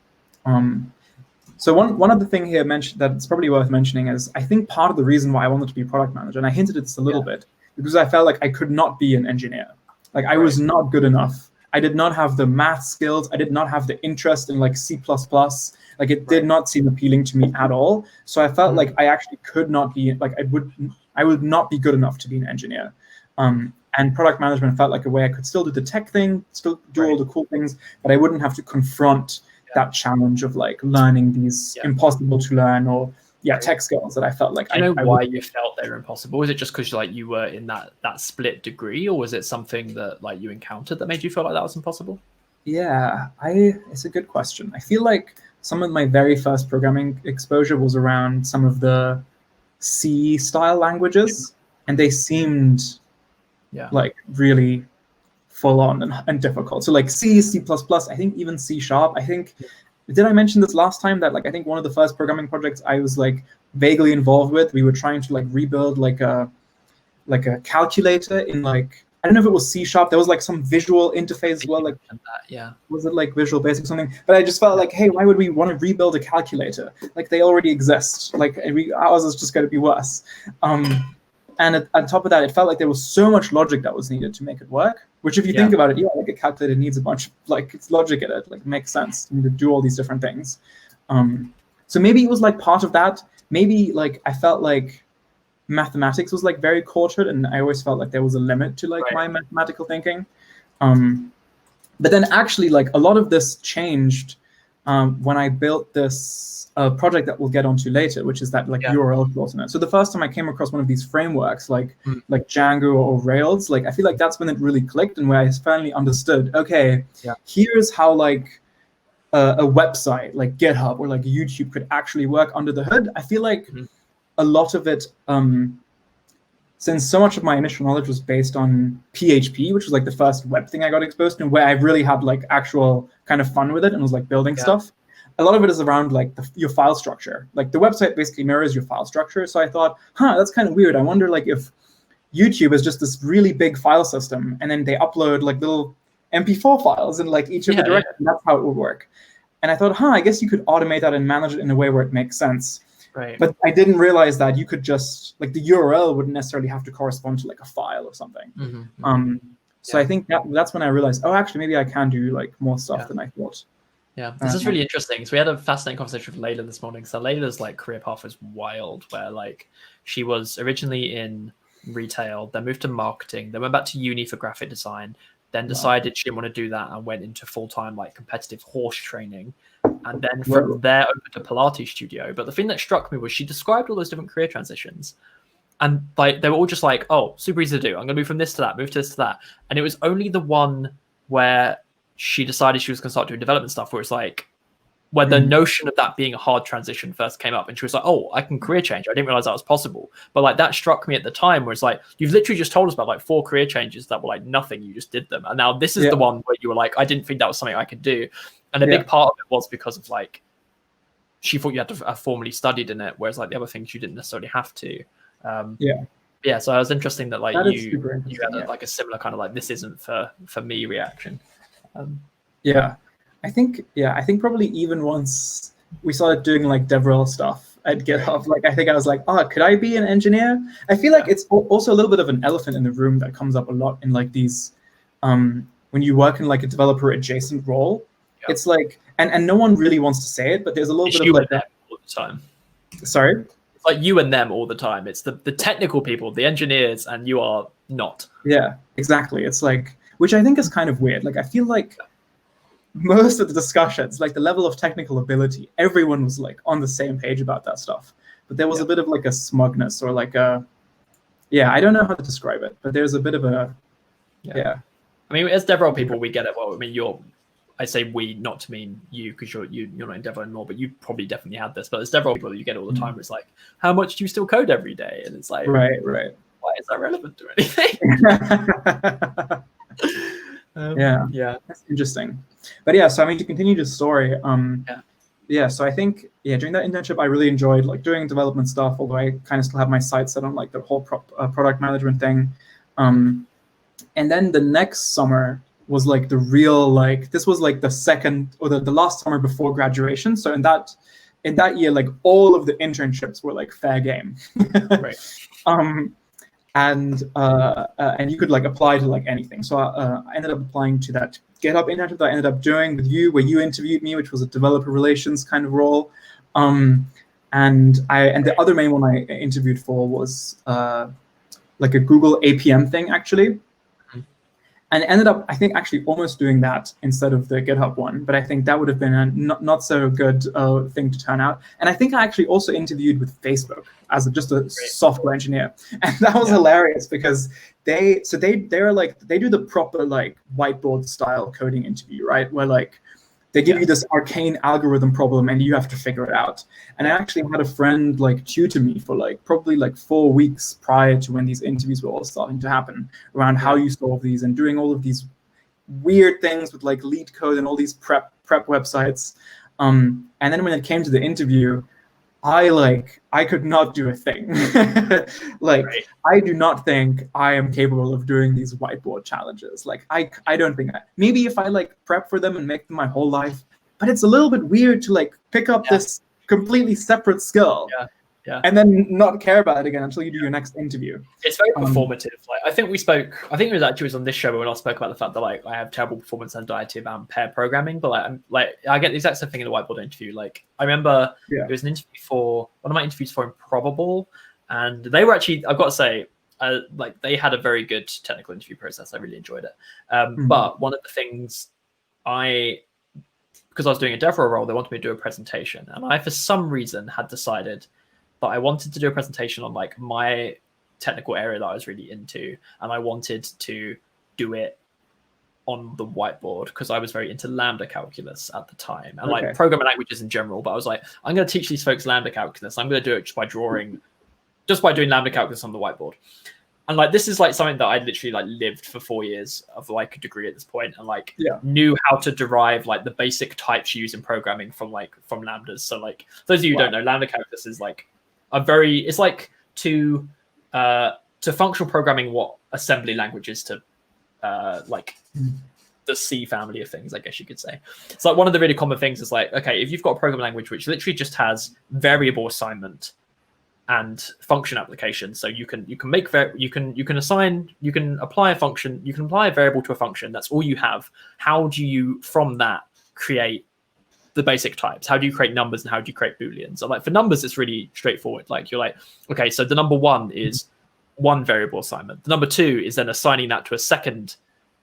So one other thing here mentioned that's probably worth mentioning is I think part of the reason why I wanted to be a product manager, and I hinted at this a little bit, because I felt like I could not be an engineer. Like I was not good enough. I did not have the math skills. I did not have the interest in like C++. Like it did not seem appealing to me at all. So I felt like I actually could not be, like I would not be good enough to be an engineer. And product management felt like a way I could still do the tech thing, still do all the cool things, but I wouldn't have to confront that challenge of like learning these impossible to learn or tech skills that I felt like Do you know why you felt they were impossible? Was it just because like you were in that split degree, or was it something that like you encountered that made you feel like that was impossible? Yeah, it's a good question. I feel like some of my very first programming exposure was around some of the C style languages, and they seemed like really full on and difficult. So like C, C++, I think even C#. I think, did I mention this last time that like I think one of the first programming projects I was like vaguely involved with, we were trying to like rebuild like a calculator in like, I don't know if it was C#. There was like some visual interface as well. Like was it like Visual Basic or something? But I just felt like, hey, why would we want to rebuild a calculator? Like they already exist. Like ours is just going to be worse. And on top of that, it felt like there was so much logic that was needed to make it work. Which, if you think about it, like a calculator needs a bunch of like it's logic in it. Like it makes sense. You need to do all these different things. So maybe it was like part of that. Maybe like I felt like mathematics was like very cultured, and I always felt like there was a limit to like my mathematical thinking. But then actually, like a lot of this changed when I built this project that we'll get onto later, which is that like URL shortener. So the first time I came across one of these frameworks, like Django or Rails, like I feel like that's when it really clicked and where I finally understood, okay, here's how like a website like GitHub or like YouTube could actually work under the hood. I feel like a lot of it, since so much of my initial knowledge was based on PHP, which was like the first web thing I got exposed to, where I really had like actual kind of fun with it and was like building stuff. A lot of it is around like your file structure. Like the website basically mirrors your file structure. So I thought, that's kind of weird. I wonder like if YouTube is just this really big file system and then they upload like little MP4 files in like each of the directions. That's how it would work. And I thought, I guess you could automate that and manage it in a way where it makes sense. Right. But I didn't realize that you could just like the URL wouldn't necessarily have to correspond to like a file or something. So I think that's when I realized, actually maybe I can do like more stuff than I thought. Yeah, this is really interesting. So we had a fascinating conversation with Layla this morning. So Layla's like career path is wild, where like she was originally in retail, then moved to marketing, then went back to uni for graphic design, then decided she didn't want to do that and went into full-time like competitive horse training. And then from there opened a Pilates studio. But the thing that struck me was she described all those different career transitions. And like they were all just like, super easy to do. I'm going to move from this to that, move to this to that. And it was only the one where she decided she was going to start doing development stuff where it's like, when the notion of that being a hard transition first came up and she was like, I can career change. I didn't realize that was possible. But like that struck me at the time where it's like, you've literally just told us about like 4 career changes that were like nothing. You just did them. And now this is the one where you were like, I didn't think that was something I could do. And a big part of it was because of like, she thought you had to have formally studied in it. Whereas like the other things you didn't necessarily have to. So it was interesting that like you had like a similar kind of like, this isn't for me reaction. I think probably even once we started doing like DevRel stuff at GitHub, like I think I was like, could I be an engineer? I feel like it's also a little bit of an elephant in the room that comes up a lot in like these, when you work in like a developer adjacent role, it's like, and no one really wants to say it, but there's a little bit of like that all the time. Sorry? It's like you and them all the time. It's the technical people, the engineers, and you are not. Yeah, exactly. It's like, which I think is kind of weird. Like I feel like most of the discussions, like the level of technical ability, everyone was like on the same page about that stuff. But there was a bit of like a smugness or like a, I don't know how to describe it, but there's a bit of a, I mean, as DevRel people, we get it. Well, I mean, I say we, not to mean you, because you're not in DevRel anymore, but you probably definitely had this. But as DevRel people, you get it all the time. Where it's like, how much do you still code every day? And it's like, right. Why is that relevant to anything? That's interesting. But so I mean, to continue the story, so I think during that internship I really enjoyed like doing development stuff, although I kind of still have my sights set on like the whole product management thing. And then the next summer was like the real, like this was like the second or the last summer before graduation. So in that year, like all of the internships were like fair game. Right. And you could like apply to like anything. So I ended up applying to that GitHub internship that I ended up doing with you, where you interviewed me, which was a developer relations kind of role. And the other main one I interviewed for was like a Google APM thing, actually. And ended up, I think, actually almost doing that instead of the GitHub one. But I think that would have been a not so good thing to turn out. And I think I actually also interviewed with Facebook as just a software engineer. And that was hilarious because they do the proper like whiteboard style coding interview, right? Where like they give you this arcane algorithm problem and you have to figure it out. And I actually had a friend like tutor me for like probably like 4 weeks prior to when these interviews were all starting to happen around how you solve these and doing all of these weird things with like lead code and all these prep websites. And then when it came to the interview, I could not do a thing. I do not think I am capable of doing these whiteboard challenges. Like I don't think maybe if I like prep for them and make them my whole life, but it's a little bit weird to like pick up this completely separate skill and then not care about it again until you do your next interview. It's very performative. Like I think it was on this show when I spoke about the fact that like I have terrible performance anxiety about pair programming, but I get the exact same thing in the whiteboard interview. Like I remember there was an interview for one of my interviews for Improbable, and they were actually, I've got to say, like they had a very good technical interview process. I really enjoyed it. But one of the things I because I was doing a DevRel role, they wanted me to do a presentation, and I, for some reason, had decided that I wanted to do a presentation on like my technical area that I was really into, and I wanted to do it on the whiteboard because I was very into lambda calculus at the time and like programming languages in general. But I was like, I'm going to teach these folks lambda calculus. I'm going to do it just by doing lambda calculus on the whiteboard. And like, this is like something that I literally like lived for 4 years of like a degree at this point, and like knew how to derive like the basic types used in programming from lambdas. So like, those of you who don't know, lambda calculus is like it's like to functional programming what assembly language is to the C family of things, I guess you could say. It's like one of the really common things is like, okay, if you've got a programming language which literally just has variable assignment and function application, so you can apply a function, you can apply a variable to a function, that's all you have. How do you from that create the basic types? How do you create numbers and how do you create booleans? So like for numbers, it's really straightforward. Like you're like, okay, so the number 1 is one variable assignment. The number 2 is then assigning that to a second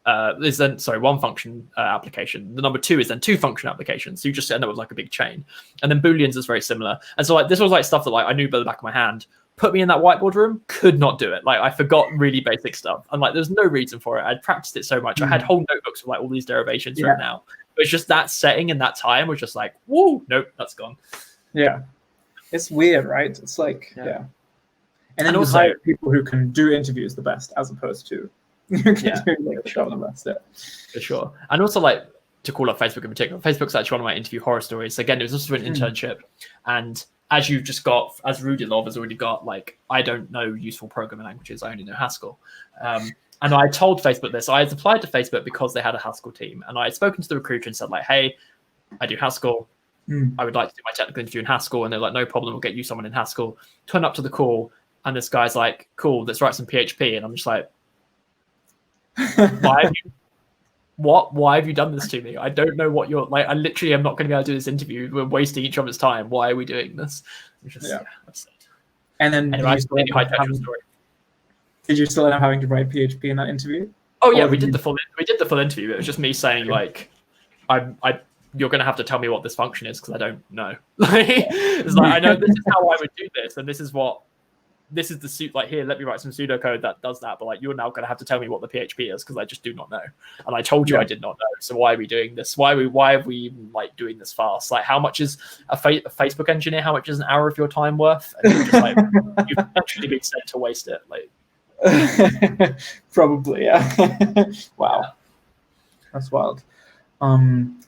one function application. The number 2 is then 2 function applications. So you just end up with like a big chain. And then booleans is very similar. And so like this was like stuff that like I knew by the back of my hand. Put me in that whiteboard room, could not do it. Like I forgot really basic stuff. And like there's no reason for it. I'd practiced it so much. I had whole notebooks with like all these derivations right now. But it's just that setting and that time was just like, whoa, nope, that's gone. Yeah. It's weird, right? It's like, And then also people who can do interviews the best, as opposed to for sure. And also, like, to call up Facebook in particular, Facebook's actually one of my interview horror stories. Again, it was also an internship, and as Rudy Love has already got, like, I don't know useful programming languages, I only know Haskell. And I told Facebook this. I had applied to Facebook because they had a Haskell team, and I had spoken to the recruiter and said, like, hey, I do Haskell. I would like to do my technical interview in Haskell. And they're like, no problem, we'll get you someone in Haskell. Turn up to the call, and this guy's like, cool, let's write some PHP. And I'm just like, why have you done this to me? I don't know what you're like. I literally am not going to be able to do this interview. We're wasting each other's time. Why are we doing this? That's it. And then anyway, did you still end up having to write PHP in that interview? Oh yeah, we did the full interview. It was just me saying like, you're going to have to tell me what this function is because I don't know. It's like, I know this is how I would do this, and this is the suit. Like, here, let me write some pseudocode that does that. But like, you're now going to have to tell me what the PHP is because I just do not know. And I told you I did not know. So why are we doing this? Why are we even like doing this fast? Like, how much is a Facebook engineer? How much is an hour of your time worth? And you're just like, you've actually been sent to waste it. Like, probably, yeah. Wow, that's wild.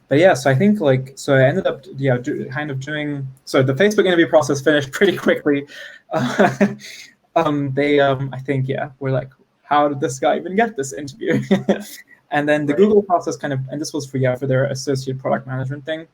But yeah, so I think I ended up doing. So the Facebook interview process finished pretty quickly. They were like, how did this guy even get this interview? And then the Google process and this was for their associate product management thing,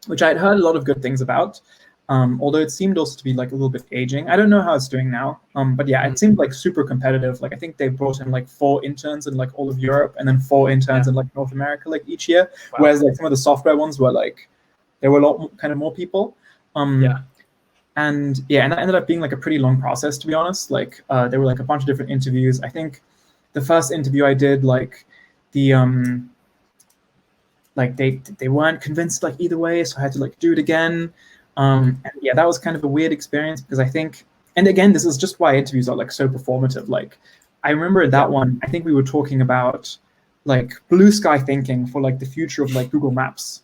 which I had heard a lot of good things about. Although it seemed also to be like a little bit aging. I don't know how it's doing now. But yeah, it seemed like super competitive. Like I think they brought in like 4 interns in like all of Europe and then 4 interns in like North America like each year. Wow. Whereas like some of the software ones were like, there were a lot more people. And that ended up being like a pretty long process, to be honest. Like there were like a bunch of different interviews. I think the first interview I did, like the like they weren't convinced like either way, so I had to like do it again. And yeah, that was kind of a weird experience because I think, and again, this is just why interviews are like so performative. Like I remember that one, I think we were talking about like blue sky thinking for like the future of like Google Maps,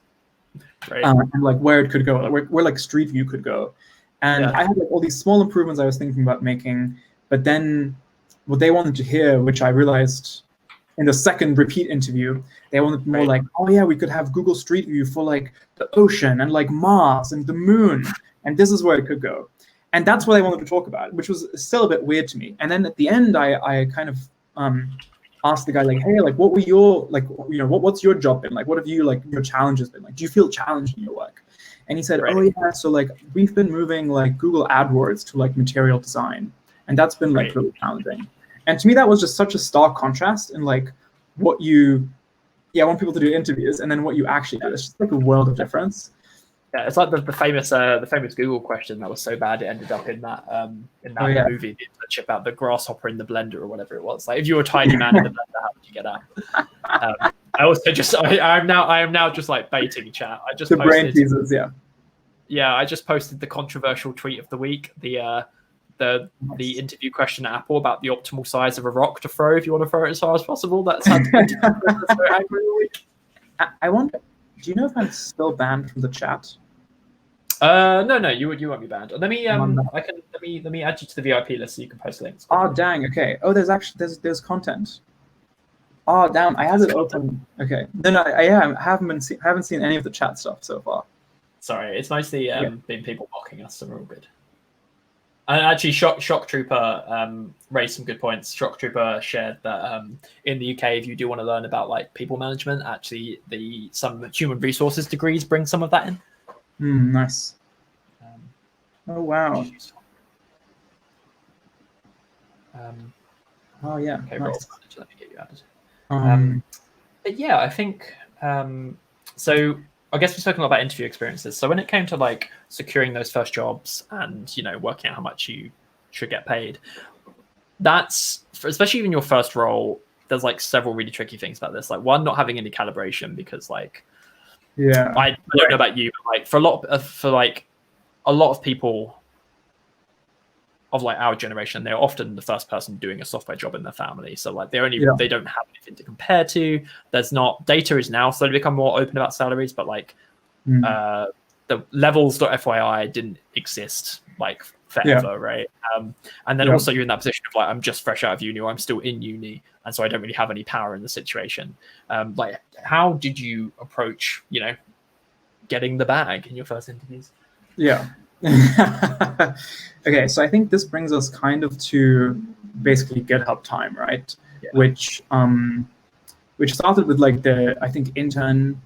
and like where it could go, where like Street View could go. And I had like all these small improvements I was thinking about making, but then what they wanted to hear, which I realized in the second repeat interview, they wanted more like, oh yeah, we could have Google Street View for like the ocean and like Mars and the moon, and this is where it could go. And that's what I wanted to talk about, which was still a bit weird to me. And then at the end, I kind of asked the guy like, hey, like what were your what's your job been like? What have you like your challenges been like? Do you feel challenged in your work? And he said, oh yeah, so like we've been moving like Google AdWords to like material design, and that's been like really challenging. And to me, that was just such a stark contrast in like what you want people to do interviews and then what you actually do. It's just like a world of difference. Yeah, it's like the famous Google question that was so bad it ended up in that movie, the internship about the grasshopper in the blender or whatever it was. Like, if you were a tiny man in the blender, how would you get out? I also just I am now just like baiting chat. I just the posted, brain teasers, yeah. Yeah, I just posted the controversial tweet of the week, the interview question at Apple about the optimal size of a rock to throw if you want to throw it as far as possible. That's had so angry all week. I wonder, do you know if I'm still banned from the chat? No, you won't be banned. Let me let me add you to the VIP list so you can post links. Oh dang, okay. Oh, there's content. Oh damn, I have it open. Okay. No, I haven't seen any of the chat stuff so far. Sorry, it's mostly been people mocking us, so we're all good. And actually, Shock Trooper raised some good points. Shock Trooper shared that in the UK, if you do want to learn about like people management, actually some human resources degrees bring some of that in. Nice. Oh wow. Oh yeah. Okay, nice. Let me get you added. But yeah, I think so. I guess we've spoken a lot about interview experiences. So when it came to like securing those first jobs and working out how much you should get paid, that's especially in your first role. There's like several really tricky things about this. Like one, not having any calibration because like I don't know about you, but like for a lot of people of like our generation, they're often the first person doing a software job in their family. So like they don't have anything to compare to. There's not data is now slowly become more open about salaries, but like the levels.fyi didn't exist like forever, right? And then also you're in that position of like I'm just fresh out of uni or I'm still in uni, and so I don't really have any power in the situation. Like how did you approach getting the bag in your first interviews? Yeah. Okay, so I think this brings us kind of to basically GitHub time, right? Yeah. Which started with like the GitHub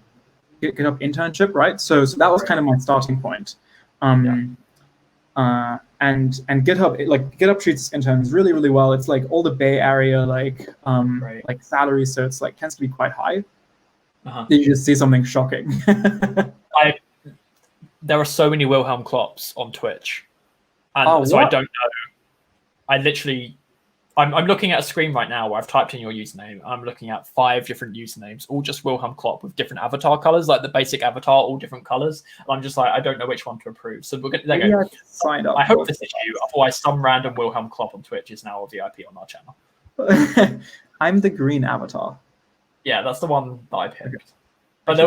internship, right? So that was kind of my starting point. And GitHub treats interns really, really well. It's like all the Bay Area like salaries, so it's like tends to be quite high. You just see something shocking. There are so many Wilhelm Klopps on Twitch, and so I don't know. I'm looking at a screen right now where I've typed in your username. I'm looking at 5 different usernames, all just Wilhelm Klopp with different avatar colors, like the basic avatar, all different colors. And I'm just like, I don't know which one to approve. So we're gonna go. Sign up. I hope this is you. Otherwise, some random Wilhelm Klopp on Twitch is now a VIP on our channel. I'm the green avatar. Yeah, that's the one that I picked. Okay. But there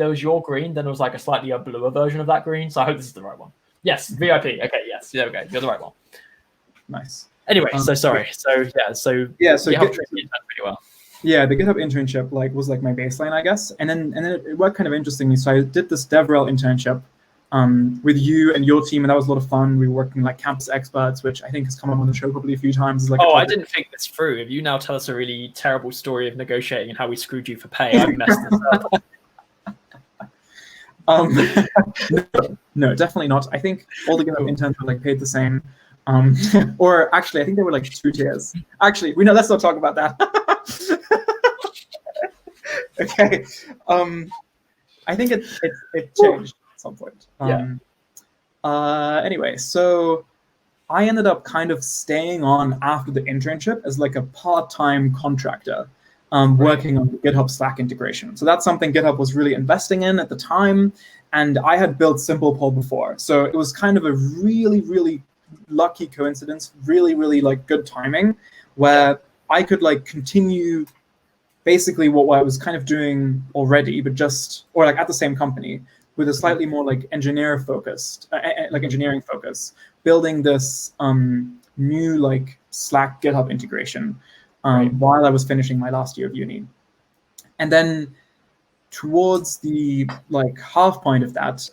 was your green, then there was like a bluer version of that green. So I hope this is the right one. Yes, VIP. Okay, yes, there we go. You're the right one. Nice. Anyway, sorry. So GitHub treated pretty well. Yeah, the GitHub internship was my baseline, I guess, and then it worked kind of interestingly. So I did this DevRel internship with you and your team, and that was a lot of fun. We were working like campus experts, which I think has come up on the show probably a few times. I didn't think this through. If you now tell us a really terrible story of negotiating and how we screwed you for pay, I messed this up. No, definitely not. I think all the GitHub interns were paid the same. Or actually, I think there were 2 tiers. Actually, let's not talk about that. Okay. I think it changed at some point. Anyway, so I ended up kind of staying on after the internship as a part-time contractor, working on the GitHub Slack integration. So that's something GitHub was really investing in at the time, and I had built Simple Poll before. So it was kind of a really, really lucky coincidence, really, really good timing, where I could continue basically what I was kind of doing already, but at the same company with a slightly more engineering focus, building this new Slack GitHub integration while I was finishing my last year of uni. And then towards the half point of that,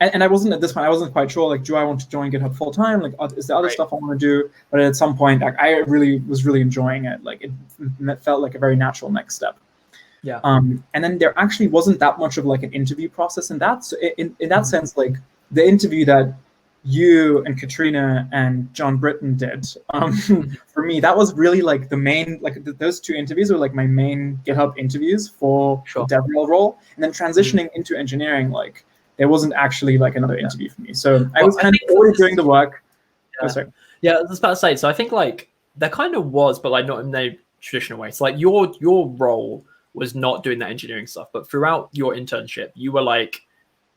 and I wasn't at this point, I wasn't quite sure, do I want to join GitHub full time? Is there other stuff I want to do? But at some point, I really was enjoying it. It felt like a very natural next step. Yeah. And then there actually wasn't that much of an interview process in that. So in that sense, the interview that you and Katrina and John Britton did, for me, that was really the main, those 2 interviews were my main GitHub interviews for the DevRel role. And then transitioning into engineering, there wasn't actually like another interview for me. So I Well, was kind of already doing the work. Yeah. Oh, sorry. Yeah, I was about to say. So I think like there kind of was, but like not in the traditional way. So like your role was not doing that engineering stuff, but throughout your internship, you were like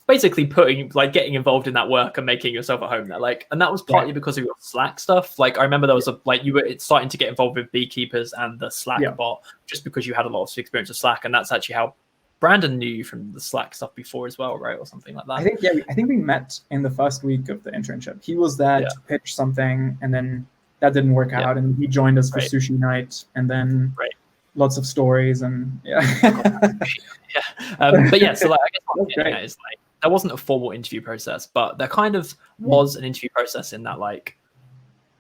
basically getting involved in that work and making yourself at home there. Like, and that was partly because of your Slack stuff. Like I remember there was you were starting to get involved with Beekeepers and the Slack bot just because you had a lot of experience with Slack, and that's actually how Brandon knew you from the Slack stuff before as well, right? Or something like that. I think we met in the first week of the internship. He was there to pitch something, and then that didn't work out, and he joined us for sushi night, and then lots of stories, and but yeah, so like I guess what I'm getting at is like there wasn't a formal interview process, but there kind of was an interview process in that like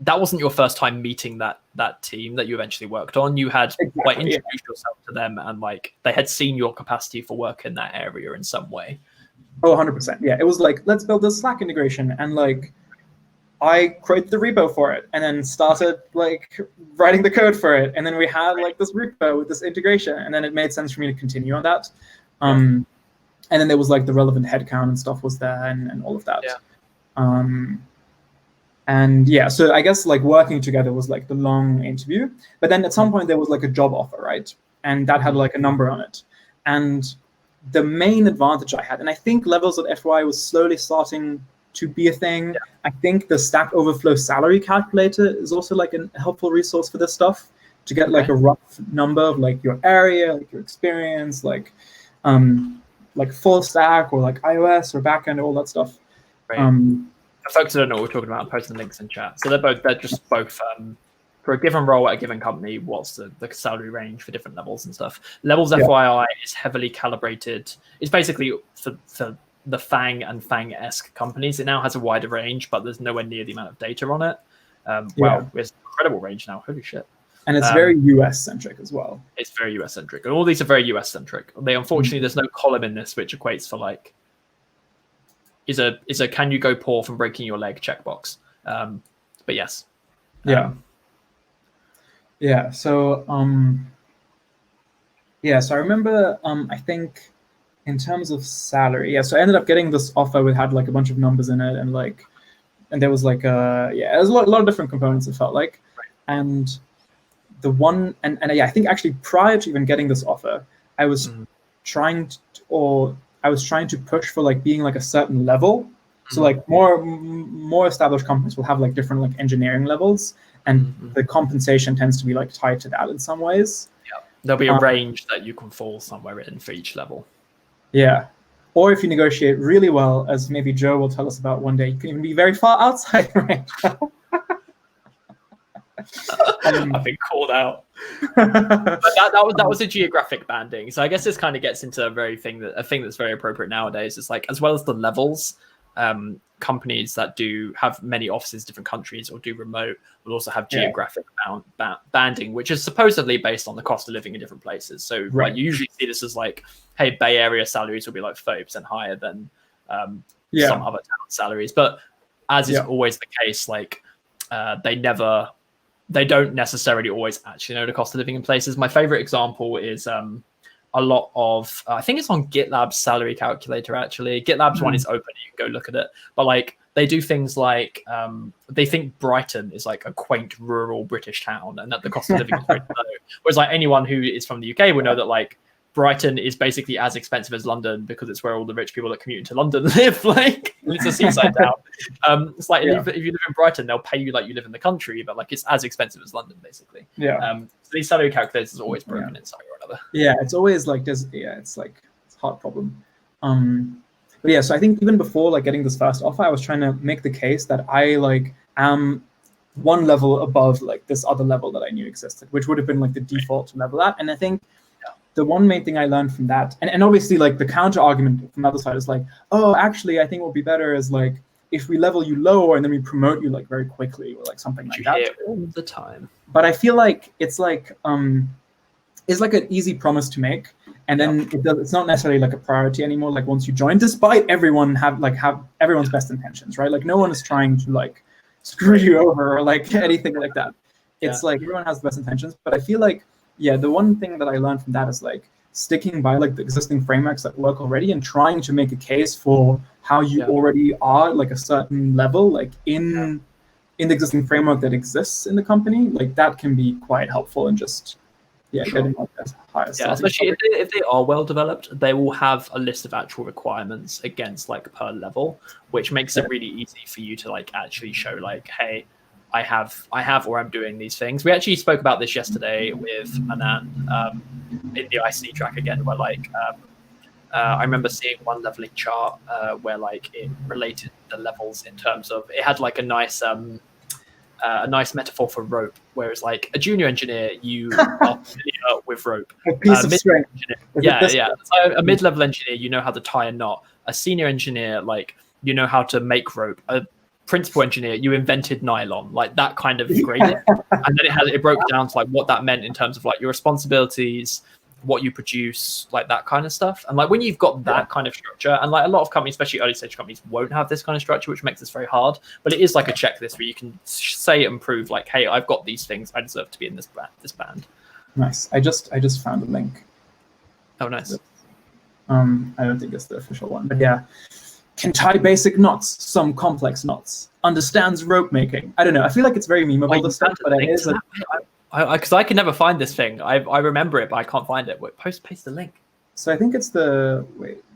that wasn't your first time meeting that team that you eventually worked on. You had like introduced yourself to them, and like they had seen your capacity for work in that area in some way. Oh, 100%. Yeah, it was like, let's build this Slack integration, and like I created the repo for it, and then started like writing the code for it, and then we had like this repo with this integration, and then it made sense for me to continue on that. And then there was like the relevant headcount and stuff was there, and all of that. And yeah, so I guess like working together was like the long interview, but then at some point there was like a job offer, right? And that had like a number on it. And the main advantage I had, and I think levels.fyi was slowly starting to be a thing. I think the Stack Overflow salary calculator is also like a helpful resource for this stuff to get like a rough number of like your area, like your experience, like full stack or like iOS or backend, all that stuff. For folks who don't know what we're talking about, I'm posting the links in chat. So they're just both for a given role at a given company, what's the salary range for different levels and stuff. Levels FYI is heavily calibrated. It's basically for the FANG and FANG-esque companies. It now has a wider range, but there's nowhere near the amount of data on it. Wow, it's an incredible range now. Holy shit. And it's very US-centric as well. It's very US-centric. And all these are very US-centric. Unfortunately, there's no column in this which equates for like, is a can you go poor from breaking your leg checkbox. But yes. So I remember I think in terms of salary, so I ended up getting this offer which had like a bunch of numbers in it, and there was like there's a lot of different components, it felt like. And the one and I think actually prior to even getting this offer, I was trying to push for like being like a certain level. So like more established companies will have like different like engineering levels, and the compensation tends to be like tied to that in some ways. There'll be a range that you can fall somewhere in for each level. Or if you negotiate really well, as maybe Joe will tell us about one day, you can even be very far outside the range. I've been called out. But that was a geographic banding. So I guess this kind of gets into a thing that's very appropriate nowadays. It's like, as well as the levels, companies that do have many offices in different countries or do remote will also have geographic banding, which is supposedly based on the cost of living in different places. So like, you usually see this as like, hey, Bay Area salaries will be like 30% higher than some other town salaries. But as is always the case, like they don't necessarily always actually know the cost of living in places. My favorite example is a lot of, I think it's on GitLab's salary calculator, actually. GitLab's one is open, you can go look at it. But like, they do things like, they think Brighton is like a quaint rural British town and that the cost of living is very low. Whereas like anyone who is from the UK will know that like Brighton is basically as expensive as London because it's where all the rich people that commute into London live. Like, it's a seaside town. It's like if you live in Brighton, they'll pay you like you live in the country, but like it's as expensive as London, basically. So these salary calculators are always broken in some way or another. It's always like it's a hard problem. But so I think even before like getting this first offer, I was trying to make the case that I like am one level above like this other level that I knew existed, which would have been like the default level at. And I think the one main thing I learned from that, and obviously like the counter argument from the other side is like, oh, actually, I think what would be better is like if we level you lower and then we promote you like very quickly or like something like that. All the time. But I feel like it's like an easy promise to make, and then it's not necessarily like a priority anymore. Like once you join, despite everyone have everyone's best intentions, right? Like no one is trying to like screw you over or like anything like that. It's like everyone has the best intentions, but I feel like the one thing that I learned from that is like sticking by like the existing frameworks that work already and trying to make a case for how you already are like a certain level, like in the existing framework that exists in the company, like that can be quite helpful in just getting like that higher stuff. Especially if they are well developed, they will have a list of actual requirements against like per level, which makes it really easy for you to like actually show like, hey, I have or I'm doing these things. We actually spoke about this yesterday with Anand in the IC track again, where like I remember seeing one leveling chart where like it related the levels in terms of it had like a nice metaphor for rope, whereas like a junior engineer, you are familiar with rope. A piece of string. So a mid-level engineer, you know how to tie a knot. A senior engineer, like you know how to make rope. A principal engineer, you invented nylon, like that kind of grading. And then it broke down to like what that meant in terms of like your responsibilities, what you produce, like that kind of stuff. And like when you've got that kind of structure, and like a lot of companies, especially early stage companies, won't have this kind of structure, which makes this very hard. But it is like a checklist where you can say and prove like, hey, I've got these things, I deserve to be in this band. Nice. I just found a link. Oh, nice. I don't think it's the official one, but yeah. Can tie basic knots, some complex knots. Understands rope making. I don't know. I feel like it's very memeable, this stuff, but it is because I can never find this thing. I remember it, but I can't find it. Wait, paste the link. So I think it's the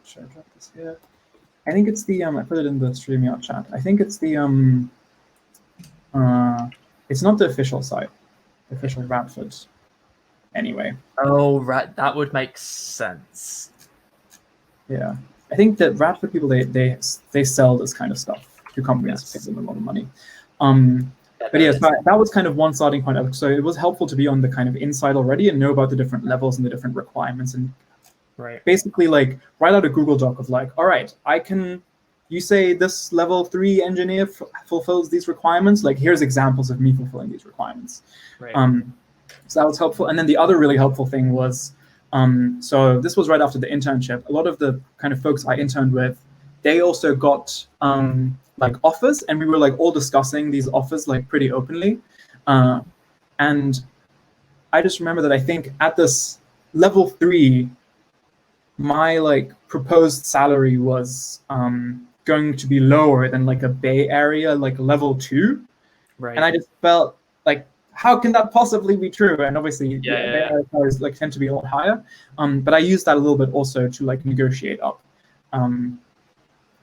should I drop this here? I think it's the I put it in the StreamYard chat. I think it's the it's not the official site, the official Radford. Anyway. Oh right, that would make sense. Yeah. I think that Radford people they sell this kind of stuff to companies, pay them a lot of money. But yeah, so that was kind of one starting point. So it was helpful to be on the kind of inside already and know about the different levels and the different requirements, and basically like write out a Google Doc of like, all right, you say this level 3 engineer fulfills these requirements. Like here's examples of me fulfilling these requirements. So that was helpful. And then the other really helpful thing was, so this was right after the internship. A lot of the kind of folks I interned with, they also got like offers, and we were like all discussing these offers like pretty openly. And I just remember that I think at this level 3, my like proposed salary was going to be lower than like a Bay Area like level 2. And I just felt like, how can that possibly be true? And obviously, Bay Area salaries like tend to be a lot higher. But I used that a little bit also to like negotiate up.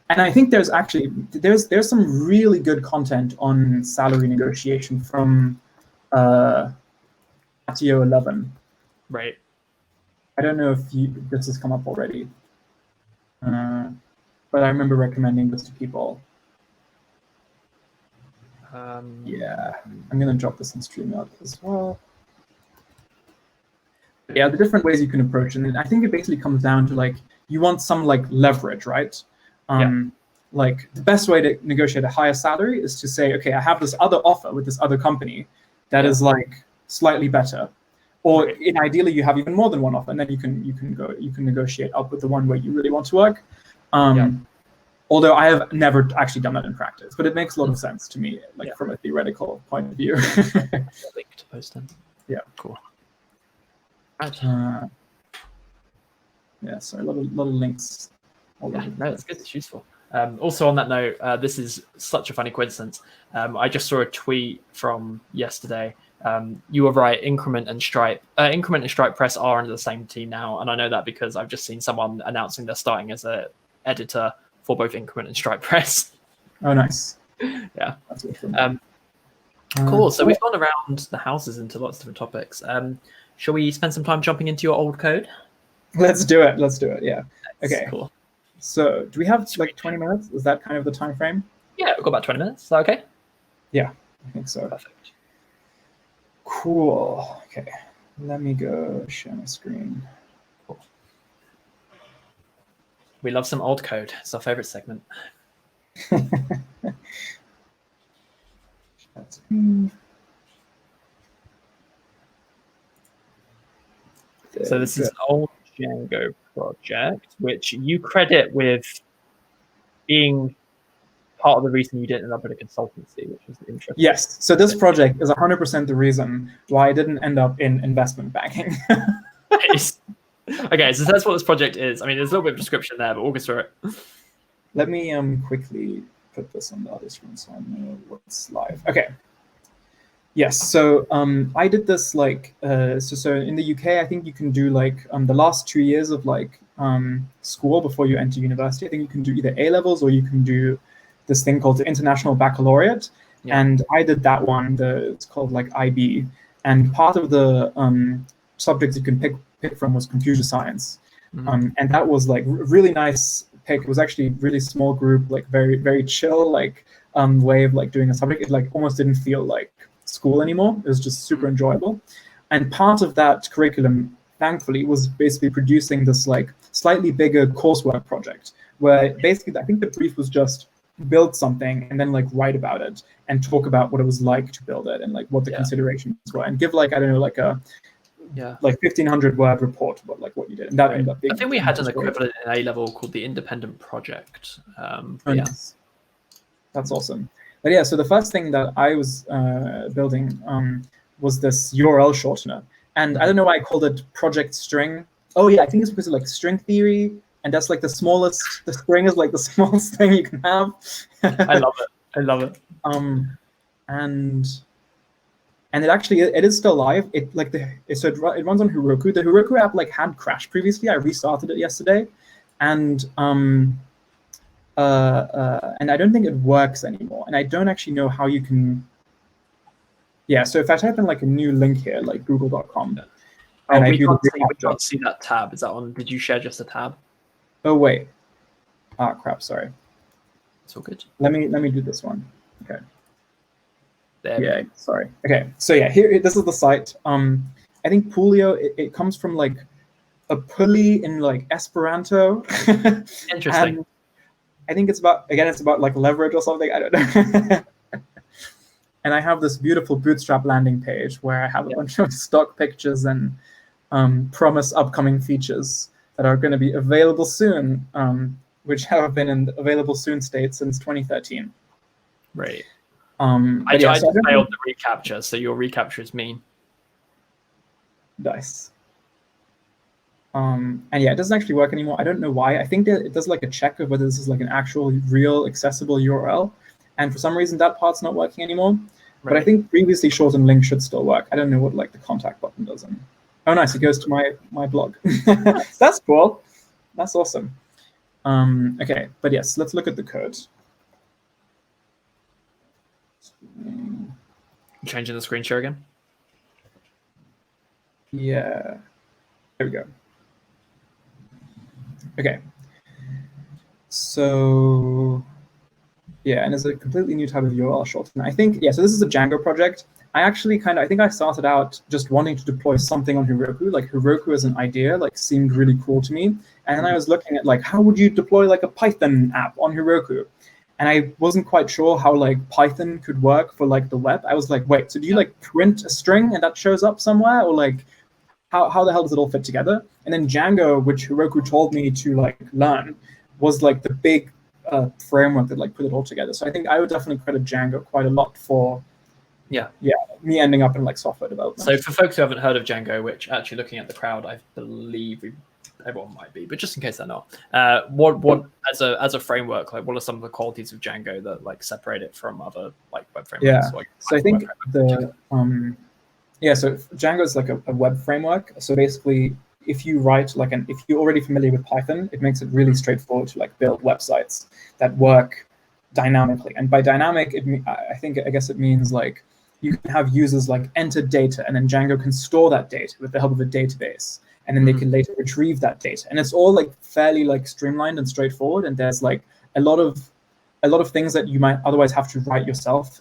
And I think there's actually there's some really good content on salary negotiation from Mateo 11. Right. I don't know if this has come up already, but I remember recommending this to people. Yeah, I'm gonna drop this in StreamYard as well. Yeah, the different ways you can approach it, and I think it basically comes down to like you want some like leverage, right? Like the best way to negotiate a higher salary is to say, okay, I have this other offer with this other company that is like slightly better, or ideally you have even more than one offer, and then you can negotiate up with the one where you really want to work. Although I have never actually done that in practice, but it makes a lot of sense to me, like from a theoretical point of view. Link to post in. Yeah, cool. Yeah, so a lot of links. No, it's good. It's useful. Also, on that note, this is such a funny coincidence. I just saw a tweet from yesterday. You were right. Increment and Stripe Press are under the same team now, and I know that because I've just seen someone announcing they're starting as an editor for both Increment and Stripe Press. Oh, nice. Yeah. That's awesome. Cool. So we've gone around the houses into lots of different topics. Shall we spend some time jumping into your old code? Let's do it. Yeah. Okay. Cool. So do we have like 20 minutes? Is that kind of the time frame? Yeah, we've got about 20 minutes. Is that okay? Yeah, I think so. Perfect. Cool. Okay. Let me go share my screen. Cool. We love some old code. It's our favorite segment. So this is an old Django project, which you credit with being part of the reason you didn't end up at a consultancy, which was interesting. Yes. So this project is 100% the reason why I didn't end up in investment banking. Nice. Okay, so that's what this project is. I mean, there's a little bit of description there, but walk us through it. Let me quickly put this on the other screen so I know what's live. Okay. Yes, so I did this like so in the UK, I think you can do like the last 2 years of like school before you enter university. I think you can do either A levels or you can do this thing called the International Baccalaureate. Yeah. And I did that one. It's called like IB, and part of the subjects you can pick from was computer science. And that was like really nice pick. It was actually a really small group, like very, very chill, like way of like doing a subject. It like almost didn't feel like school anymore. It was just super enjoyable. And part of that curriculum, thankfully, was basically producing this like slightly bigger coursework project where basically I think the brief was just build something and then like write about it and talk about what it was like to build it and like what the considerations were and give like, I don't know, like a like 1,500 word report about like what you did. And that ended up being, I think we had an equivalent in A level called the Independent Project. Nice. That's awesome. But yeah, so the first thing that I was building was this URL shortener. And I don't know why I called it Project String. Oh yeah, I think it's because of like string theory. And that's like the string is like the smallest thing you can have. I love it. I love it. And it actually, it is still live. It runs on Heroku. The Heroku app like had crashed previously. I restarted it yesterday. And I don't think it works anymore. And I don't actually know how you can. Yeah, so if I type in like a new link here, like google.com, and we can't see that tab. Is that on? Did you share just a tab? Oh wait. Ah crap, sorry. It's all good. Let me do this one. Okay. There sorry. Okay, so yeah, here this is the site. I think Pulio, it comes from like a pulley in like Esperanto. Interesting. And I think it's about like leverage or something. I don't know. And I have this beautiful Bootstrap landing page where I have a bunch of stock pictures and promise upcoming features that are going to be available soon, which have been in available soon state since 2013. Right. I just failed the reCAPTCHA, so your reCAPTCHA is mean. Nice. And yeah, it doesn't actually work anymore. I don't know why. I think that it does like a check of whether this is like an actual real accessible URL. And for some reason, that part's not working anymore. Right. But I think previously shortened link should still work. I don't know what like the contact button does. Oh, nice. It goes to my blog. That's cool. That's awesome. Okay, but yes, let's look at the code. Changing the screen share again? Yeah. There we go. Okay. So yeah, and there's a completely new type of URL shortener. I think, so this is a Django project. I think I started out just wanting to deploy something on Heroku. Like Heroku as an idea, like seemed really cool to me. And then I was looking at like, how would you deploy like a Python app on Heroku? And I wasn't quite sure how like Python could work for like the web. I was like, wait, so do you like print a string and that shows up somewhere? Or like, how the hell does it all fit together? And then Django, which Heroku told me to like learn, was like the big framework that like put it all together. So I think I would definitely credit Django quite a lot for me ending up in like software development. So for folks who haven't heard of Django, which actually looking at the crowd, I believe everyone might be, but just in case they're not, what as a framework, like what are some of the qualities of Django that like separate it from other like web frameworks? Yeah, so I think so Django is like a web framework. So basically, if you write if you're already familiar with Python, it makes it really straightforward to like build websites that work dynamically. And by dynamic, I guess it means like you can have users like enter data, and then Django can store that data with the help of a database, and then they can later retrieve that data. And it's all like fairly like streamlined and straightforward. And there's like a lot of things that you might otherwise have to write yourself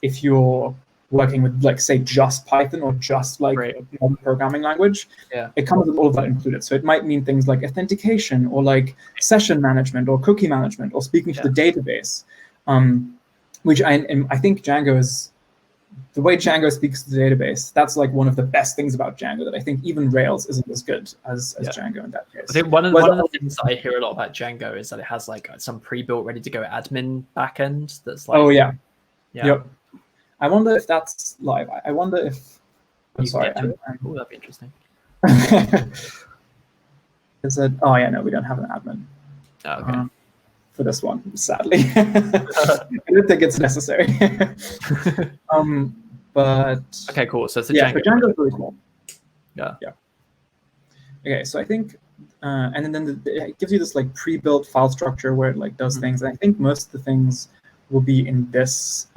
if you're working with like say just Python or just like a programming language. It comes with all of that included. So it might mean things like authentication or like session management or cookie management or speaking to the database, which I think Django is the way Django speaks to the database. That's like one of the best things about Django that I think even Rails isn't as good as Django in that case. I think one of the things that I hear a lot about Django is that it has like some pre-built ready to go admin backend that's like Yep. I wonder if that's live. I wonder if. I'm sorry. That'd be interesting. Is it? Oh yeah, no, we don't have an admin. Okay. For this one, sadly. I don't think it's necessary. But okay, cool. So it's a yeah, Django. so Django is really cool. Yeah. Okay, so I think, and then it gives you this like pre-built file structure where it like does things. And I think most of the things will be in this,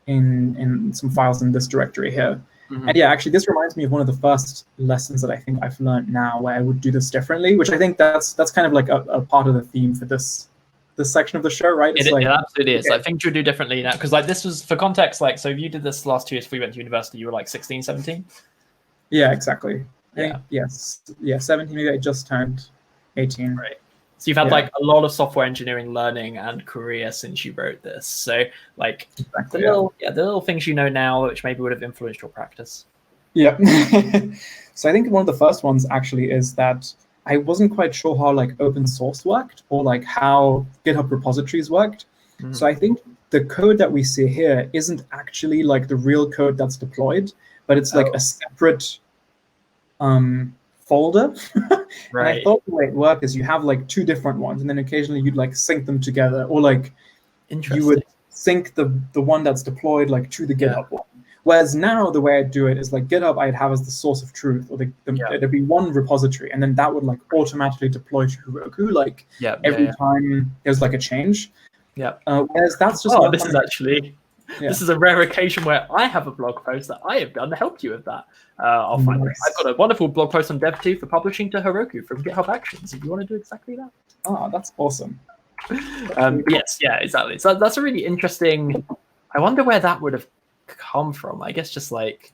in some files in this directory here. And yeah, actually, this reminds me of one of the first lessons that I think I've learned now, where I would do this differently, which I think that's kind of like a part of the theme for this section of the show, right? It absolutely is. I think you'll do differently now, because like this was, for context, like, so if you did this last 2 years before you went to university, you were like 16, 17? Yeah, exactly. Yeah. Yes. Yeah, 17, maybe I just turned 18. Right. So you've had like a lot of software engineering learning and career since you wrote this. So like the little things you know now, which maybe would have influenced your practice. Yeah. So I think one of the first ones actually is that I wasn't quite sure how like open source worked, or like how GitHub repositories worked. So I think the code that we see here isn't actually like the real code that's deployed, but it's like a separate folder. Right. And I thought the way it worked is you have like 2 different ones, and then occasionally you'd like sync them together, or like you would sync the one that's deployed like to the GitHub one. Whereas now the way I do it is like GitHub I'd have as the source of truth, or there'd be one repository, and then that would like automatically deploy to Heroku like every time there's like a change. Yeah. Whereas that's just this is actually this is a rare occasion where I have a blog post that I have done to help you with that. I'll find it. I've got a wonderful blog post on Dev2 for publishing to Heroku from GitHub Actions. If you want to do exactly that. Oh, that's awesome. Yes, yeah, exactly. So that's a really interesting. I wonder where that would have come from. I guess just like,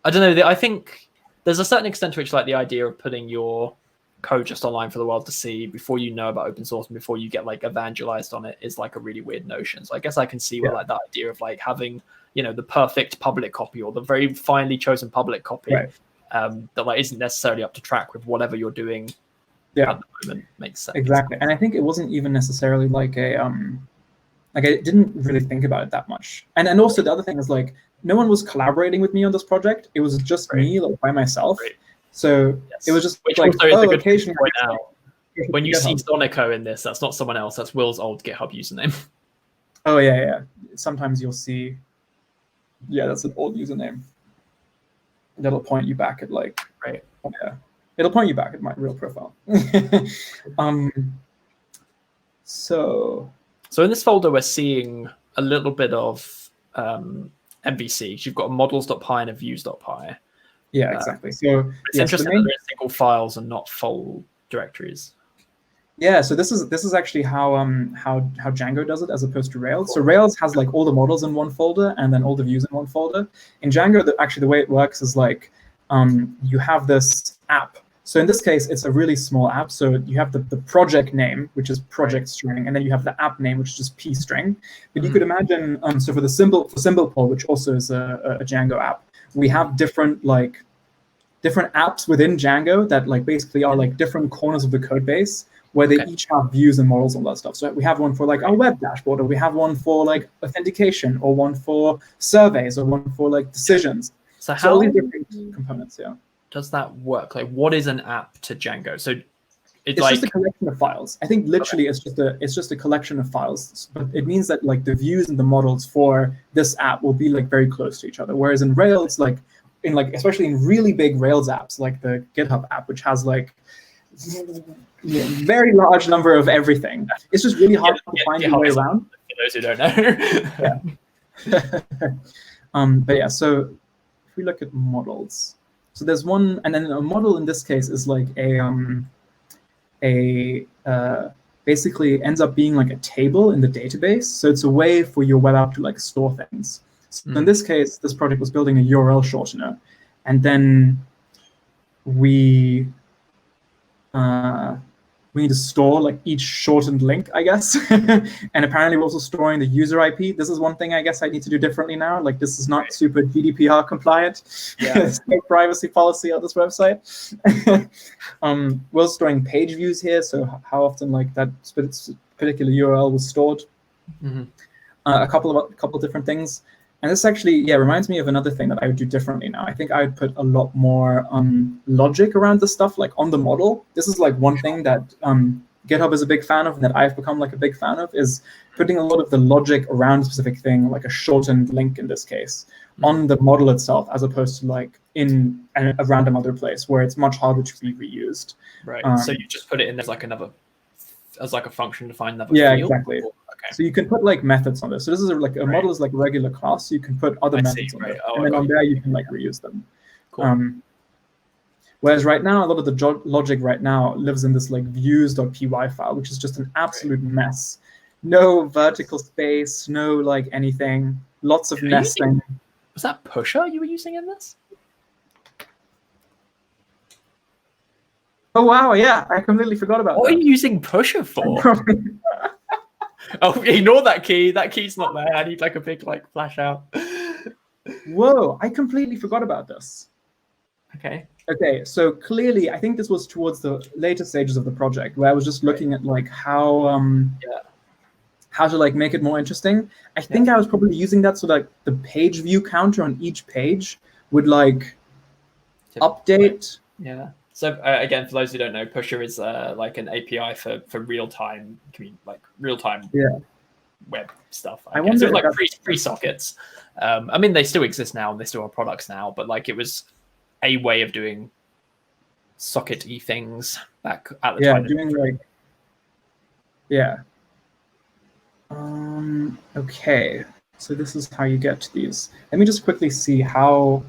I don't know. I think there's a certain extent to which like the idea of putting your code just online for the world to see before you know about open source and before you get like evangelized on it is like a really weird notion. So I guess I can see where like that idea of like having, you know, the perfect public copy or the very finely chosen public copy that like isn't necessarily up to track with whatever you're doing at the moment makes sense. Exactly. And I think it wasn't even necessarily like a like I didn't really think about it that much. And also the other thing is like no one was collaborating with me on this project. It was just me like by myself. So it was just which like, also is a good occasionally point out. When you see Sonico in this, that's not someone else. That's Will's old GitHub username. Oh yeah. Sometimes you'll see. Yeah, that's an old username. That'll point you back at like. Right. Yeah. It'll point you back at my real profile. So in this folder, we're seeing a little bit of MVC. You've got models.py and a views.py. Yeah, exactly. So it's interesting that they're single files and not full directories. Yeah, so this is actually how Django does it as opposed to Rails. So Rails has like all the models in one folder and then all the views in one folder. In Django, actually the way it works is like you have this app. So in this case, it's a really small app. So you have the project name, which is project string, and then you have the app name, which is just p string. But you could imagine, so for symbol poll, which also is a Django app, we have different apps within Django that like basically are like different corners of the code base where they each have views and models and all that stuff. So we have one for like our web dashboard, or we have one for like authentication, or one for surveys, or one for like decisions. So how all these different components, does that work? Like, what is an app to Django? So it's like, just a collection of files. I think literally it's just a collection of files. But it means that like the views and the models for this app will be like very close to each other. Whereas in Rails, like especially in really big Rails apps, like the GitHub app, which has like very large number of everything, it's just really hard to find your way around. For those who don't know. But yeah, so if we look at models, so there's one, and then a model in this case is like basically ends up being like a table in the database. So it's a way for your web app to like store things. So in this case, this project was building a URL shortener, and then we need to store like each shortened link, I guess. And apparently we're also storing the user IP. This is one thing I guess I need to do differently now. Like this is not super GDPR compliant. There's no privacy policy on this website. We're storing page views here. So how often like that particular URL was stored. A couple of different things. And this actually, yeah, reminds me of another thing that I would do differently now. I think I would put a lot more logic around the stuff, like on the model. This is like one thing that GitHub is a big fan of, and that I've become like a big fan of, is putting a lot of the logic around a specific thing, like a shortened link in this case, on the model itself, as opposed to like in a random other place where it's much harder to be reused. Right. So you just put it in as like a function to find another Yeah, field? exactly. Okay. So you can put like methods on this. So this is like a model is like a regular class. So you can put other methods on it, and then on there you can like reuse them. Cool. Whereas right now, a lot of the logic right now lives in this like views.py file, which is just an absolute mess. No vertical space, no like anything. Lots of nesting. Was that Pusher you were using in this? Oh wow, yeah, I completely forgot about that. What are you using Pusher for? Oh, ignore that key. That key's not there. I need like a big like flash out. Whoa, I completely forgot about this. Okay, so clearly, I think this was towards the later stages of the project, where I was just looking at like how to like make it more interesting. I think I was probably using that so like the page view counter on each page would like update. Yeah. So again, for those who don't know, Pusher is like an API for real-time web stuff. I wonder, so like free sockets. I mean, they still exist now, and they still are products now, but like it was a way of doing socket-y things back at the time. Okay, so this is how you get to these. Let me just quickly see how.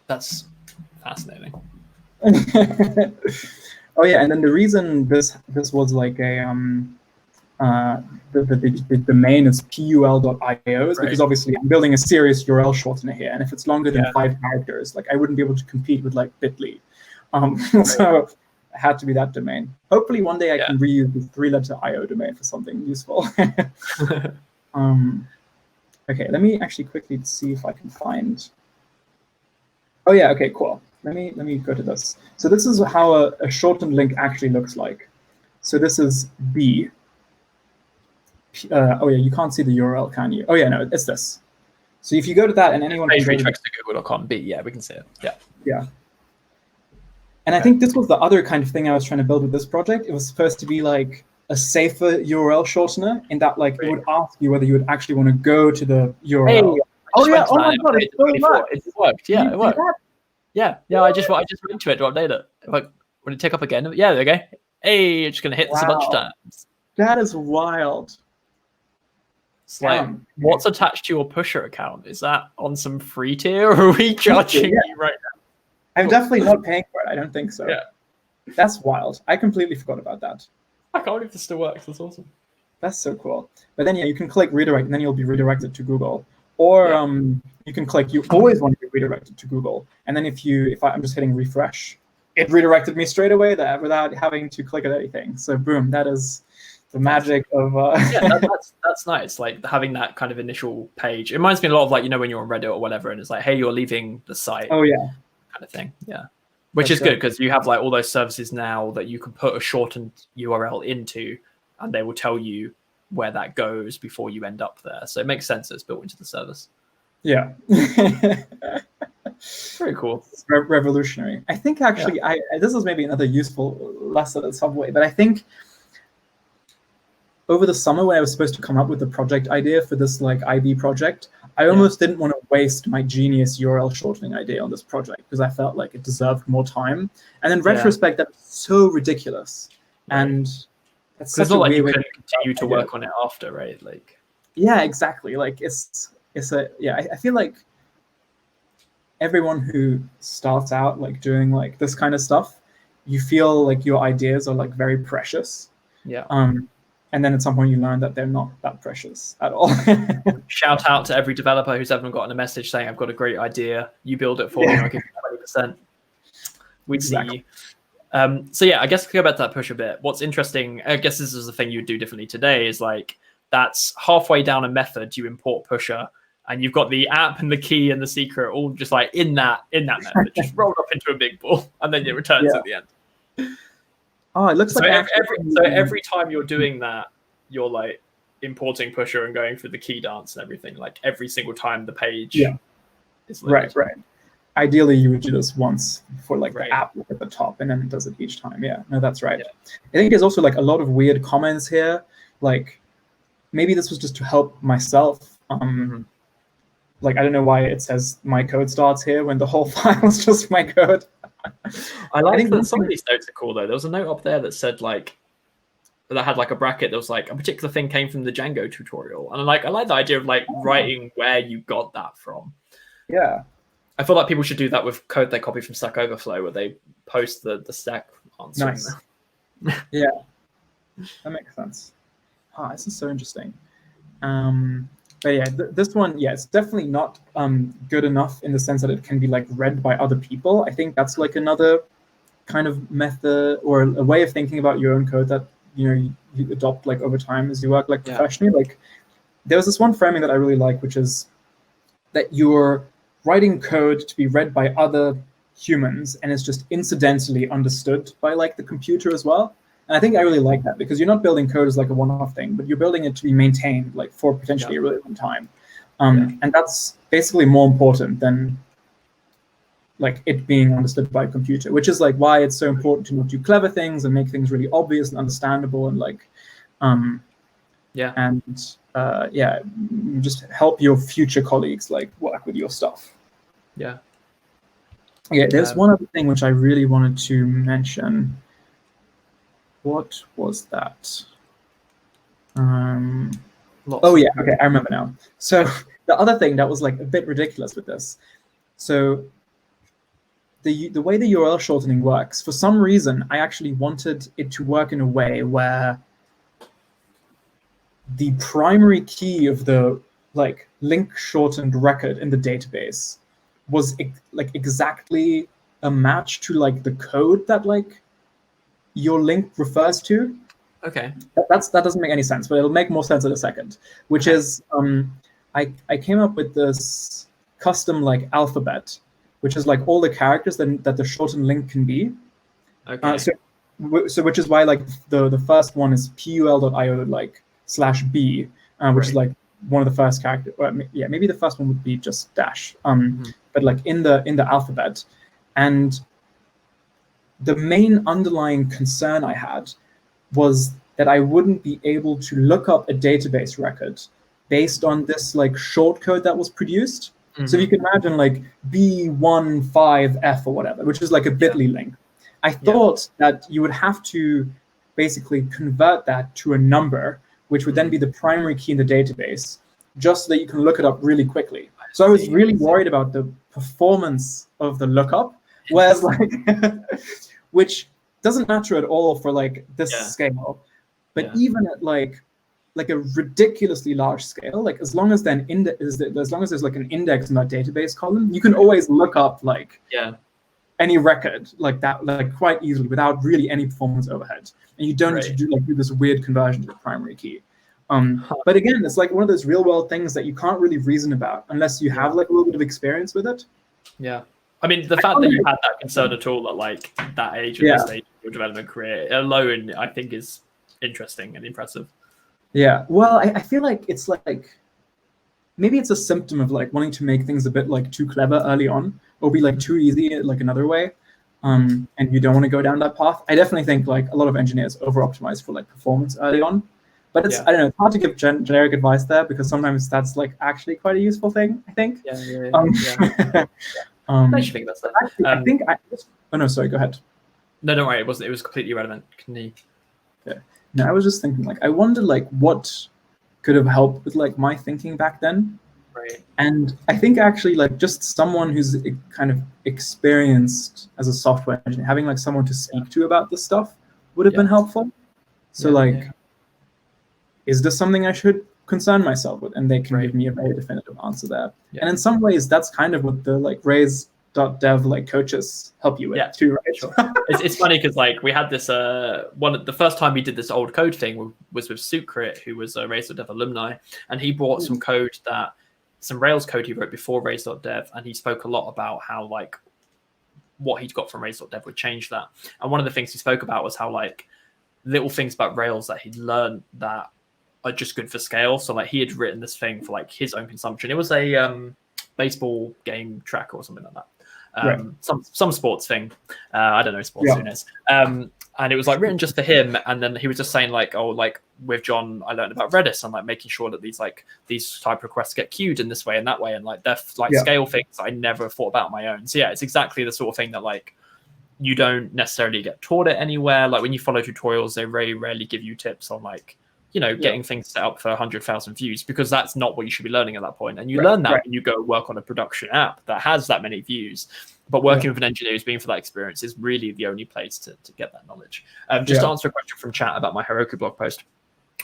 That's fascinating. Oh yeah, and then the reason this was like a the domain is pul.io is because obviously I'm building a serious URL shortener here, and if it's longer than 5 characters, like I wouldn't be able to compete with like Bitly. So it had to be that domain. Hopefully one day I can reuse the 3-letter IO domain for something useful. Okay, let me actually quickly see if I can find. Oh yeah, okay, cool. Let me go to this. So this is how a shortened link actually looks like. So this is B. Oh yeah, you can't see the URL, can you? Oh yeah, no, it's this. So if you go to that, and anyone can go to google.com, B, yeah, we can see it. Yeah. And I think this was the other kind of thing I was trying to build with this project. It was supposed to be like a safer URL shortener, in that like it would ask you whether you would actually want to go to the URL. Hey, oh my god, it worked. Yeah, it worked. Yeah, I just went to it to update it. Like, would it tick up again? Yeah, there we go. Hey, you're just gonna hit this a bunch of times. That is wild. It's like, what's attached to your Pusher account? Is that on some free tier, or are we charging you right now? I'm definitely not paying for it. I don't think so. Yeah, that's wild. I completely forgot about that. I can't believe this still works. That's awesome. That's so cool. But then you can click redirect, and then you'll be redirected to Google. Or you can click, you always want to be redirected to Google. And then if I'm just hitting refresh, it redirected me straight away there without having to click at anything. So boom, that is the magic of... that's nice, like having that kind of initial page. It reminds me a lot of like, when you're on Reddit or whatever, and it's like, hey, you're leaving the site. Oh yeah. Kind of thing, yeah. Which is good, because you have like all those services now that you can put a shortened URL into, and they will tell you where that goes before you end up there. So it makes sense that it's built into the service. Yeah. Very cool. It's revolutionary. I think actually, this is maybe another useful lesson in some way, but I think over the summer when I was supposed to come up with the project idea for this like IB project, I almost didn't want to waste my genius URL shortening idea on this project, because I felt like it deserved more time. And in retrospect, that's so ridiculous. And it's such a like weird you can continue to work on it after, right? Like, yeah, exactly. Like I feel like everyone who starts out like doing like this kind of stuff, you feel like your ideas are like very precious. Yeah. And then at some point you learn that they're not that precious at all. Shout out to every developer who's ever gotten a message saying, I've got a great idea, you build it for me, I'll give you 20%. We'd see you. So yeah, I guess to go back to that push a bit, what's interesting, I guess this is the thing you'd do differently today, is like that's halfway down a method you import pusher, and you've got the app and the key and the secret all just like in that method, just rolled up into a big ball, and then it returns at the end. Oh, it looks so like every time you're doing that, you're like importing pusher and going through the key dance and everything, like every single time the page is loaded. Right. Ideally, you would do this once for like Right. the app at the top, and then it does it each time. Yeah, no, that's right. I think there's also like a lot of weird comments here. Like maybe this was just to help myself. Like I don't know why it says my code starts here when the whole file is just my code. I think that some of these notes are cool though. There was a note up there that said like that had like a bracket that was like a particular thing came from the Django tutorial, and I like the idea of like writing where you got that from. Yeah. I feel like people should do that with code they copy from Stack Overflow, where they post the stack answer. Nice. Yeah, that makes sense. This is so interesting. But yeah, this one, it's definitely not good enough in the sense that it can be like read by other people. I think that's like another kind of method or a way of thinking about your own code that you adopt like over time as you work like professionally. Like there was this one framing that I really like, which is that you're writing code to be read by other humans and it's just incidentally understood by like the computer as well. And I think I really like that because you're not building code as like a one-off thing, but you're building it to be maintained like for potentially a really long time. And that's basically more important than like it being understood by a computer, which is like why it's so important to not do clever things and make things really obvious and understandable and like, just help your future colleagues like work with your stuff. There's one other thing which I really wanted to mention. What was that? Okay, I remember now. So the other thing that was like a bit ridiculous with this. So the way the URL shortening works, for some reason, I actually wanted it to work in a way where the primary key of the like link shortened record in the database was like exactly a match to like the code that like your link refers to. Okay. That doesn't make any sense, but it'll make more sense in a second. Which is I came up with this custom like alphabet, which is like all the characters that the shortened link can be. Okay. So which is why like the first one is pul.io like /b, which is like one of the first characters. Maybe the first one would be just dash. But like in the alphabet, and the main underlying concern I had was that I wouldn't be able to look up a database record based on this like short code that was produced. So you can imagine like B15F or whatever, which is like a bit.ly link. I thought that you would have to basically convert that to a number, which would then be the primary key in the database, just so that you can look it up really quickly. So I was really worried about the performance of the lookup, whereas like, which doesn't matter at all for like this scale, but even at like a ridiculously large scale, like as long as there's like an index in that database column, you can always look up like any record like that, like quite easily without really any performance overhead, and you don't need to do this weird conversion to the primary key. But again, it's like one of those real world things that you can't really reason about unless you have like a little bit of experience with it. I mean, the fact that you had that concern at all at like that age and that stage of your development career alone, I think is interesting and impressive. Well, I feel like it's like maybe it's a symptom of like wanting to make things a bit like too clever early on, or be like too easy like another way, and you don't want to go down that path. I definitely think like a lot of engineers over optimize for like performance early on, but it's I don't know, it's hard to give generic advice there because sometimes that's like actually quite a useful thing, I think. I should think about that. Oh no, sorry, go ahead. No, don't worry. It was completely irrelevant. No, I was just thinking like I wonder like what could have helped with like my thinking back then. And I think actually like just someone who's kind of experienced as a software engineer, having like someone to speak to about this stuff would have been helpful. So is this something I should concern myself with? And they can give me a very definitive answer there. And in some ways, that's kind of what the like raise.dev like coaches help you with too, right? Sure. It's funny because like we had this the first time we did this old code thing was with Sucrit, who was a raise.dev alumni, and he brought some code some Rails code he wrote before raise.dev, and he spoke a lot about how like what he'd got from raise.dev would change that. And one of the things he spoke about was how like little things about Rails that he'd learned that are just good for scale. So like he had written this thing for like his own consumption. It was a baseball game tracker or something like that. Some sports thing. I don't know sports soonest. And it was like written just for him. And then he was just saying like, oh, like with John, I learned about Redis and like making sure that these type requests get queued in this way and that way. And like they're like scale things I never thought about on my own. So yeah, it's exactly the sort of thing that like you don't necessarily get taught it anywhere. Like when you follow tutorials, they very rarely give you tips on like, you know, getting things set up for 100,000 views, because that's not what you should be learning at that point. And you learn that when you go work on a production app that has that many views. But working with an engineer who's been for that experience is really the only place to get that knowledge. Just to answer a question from chat about my Heroku blog post.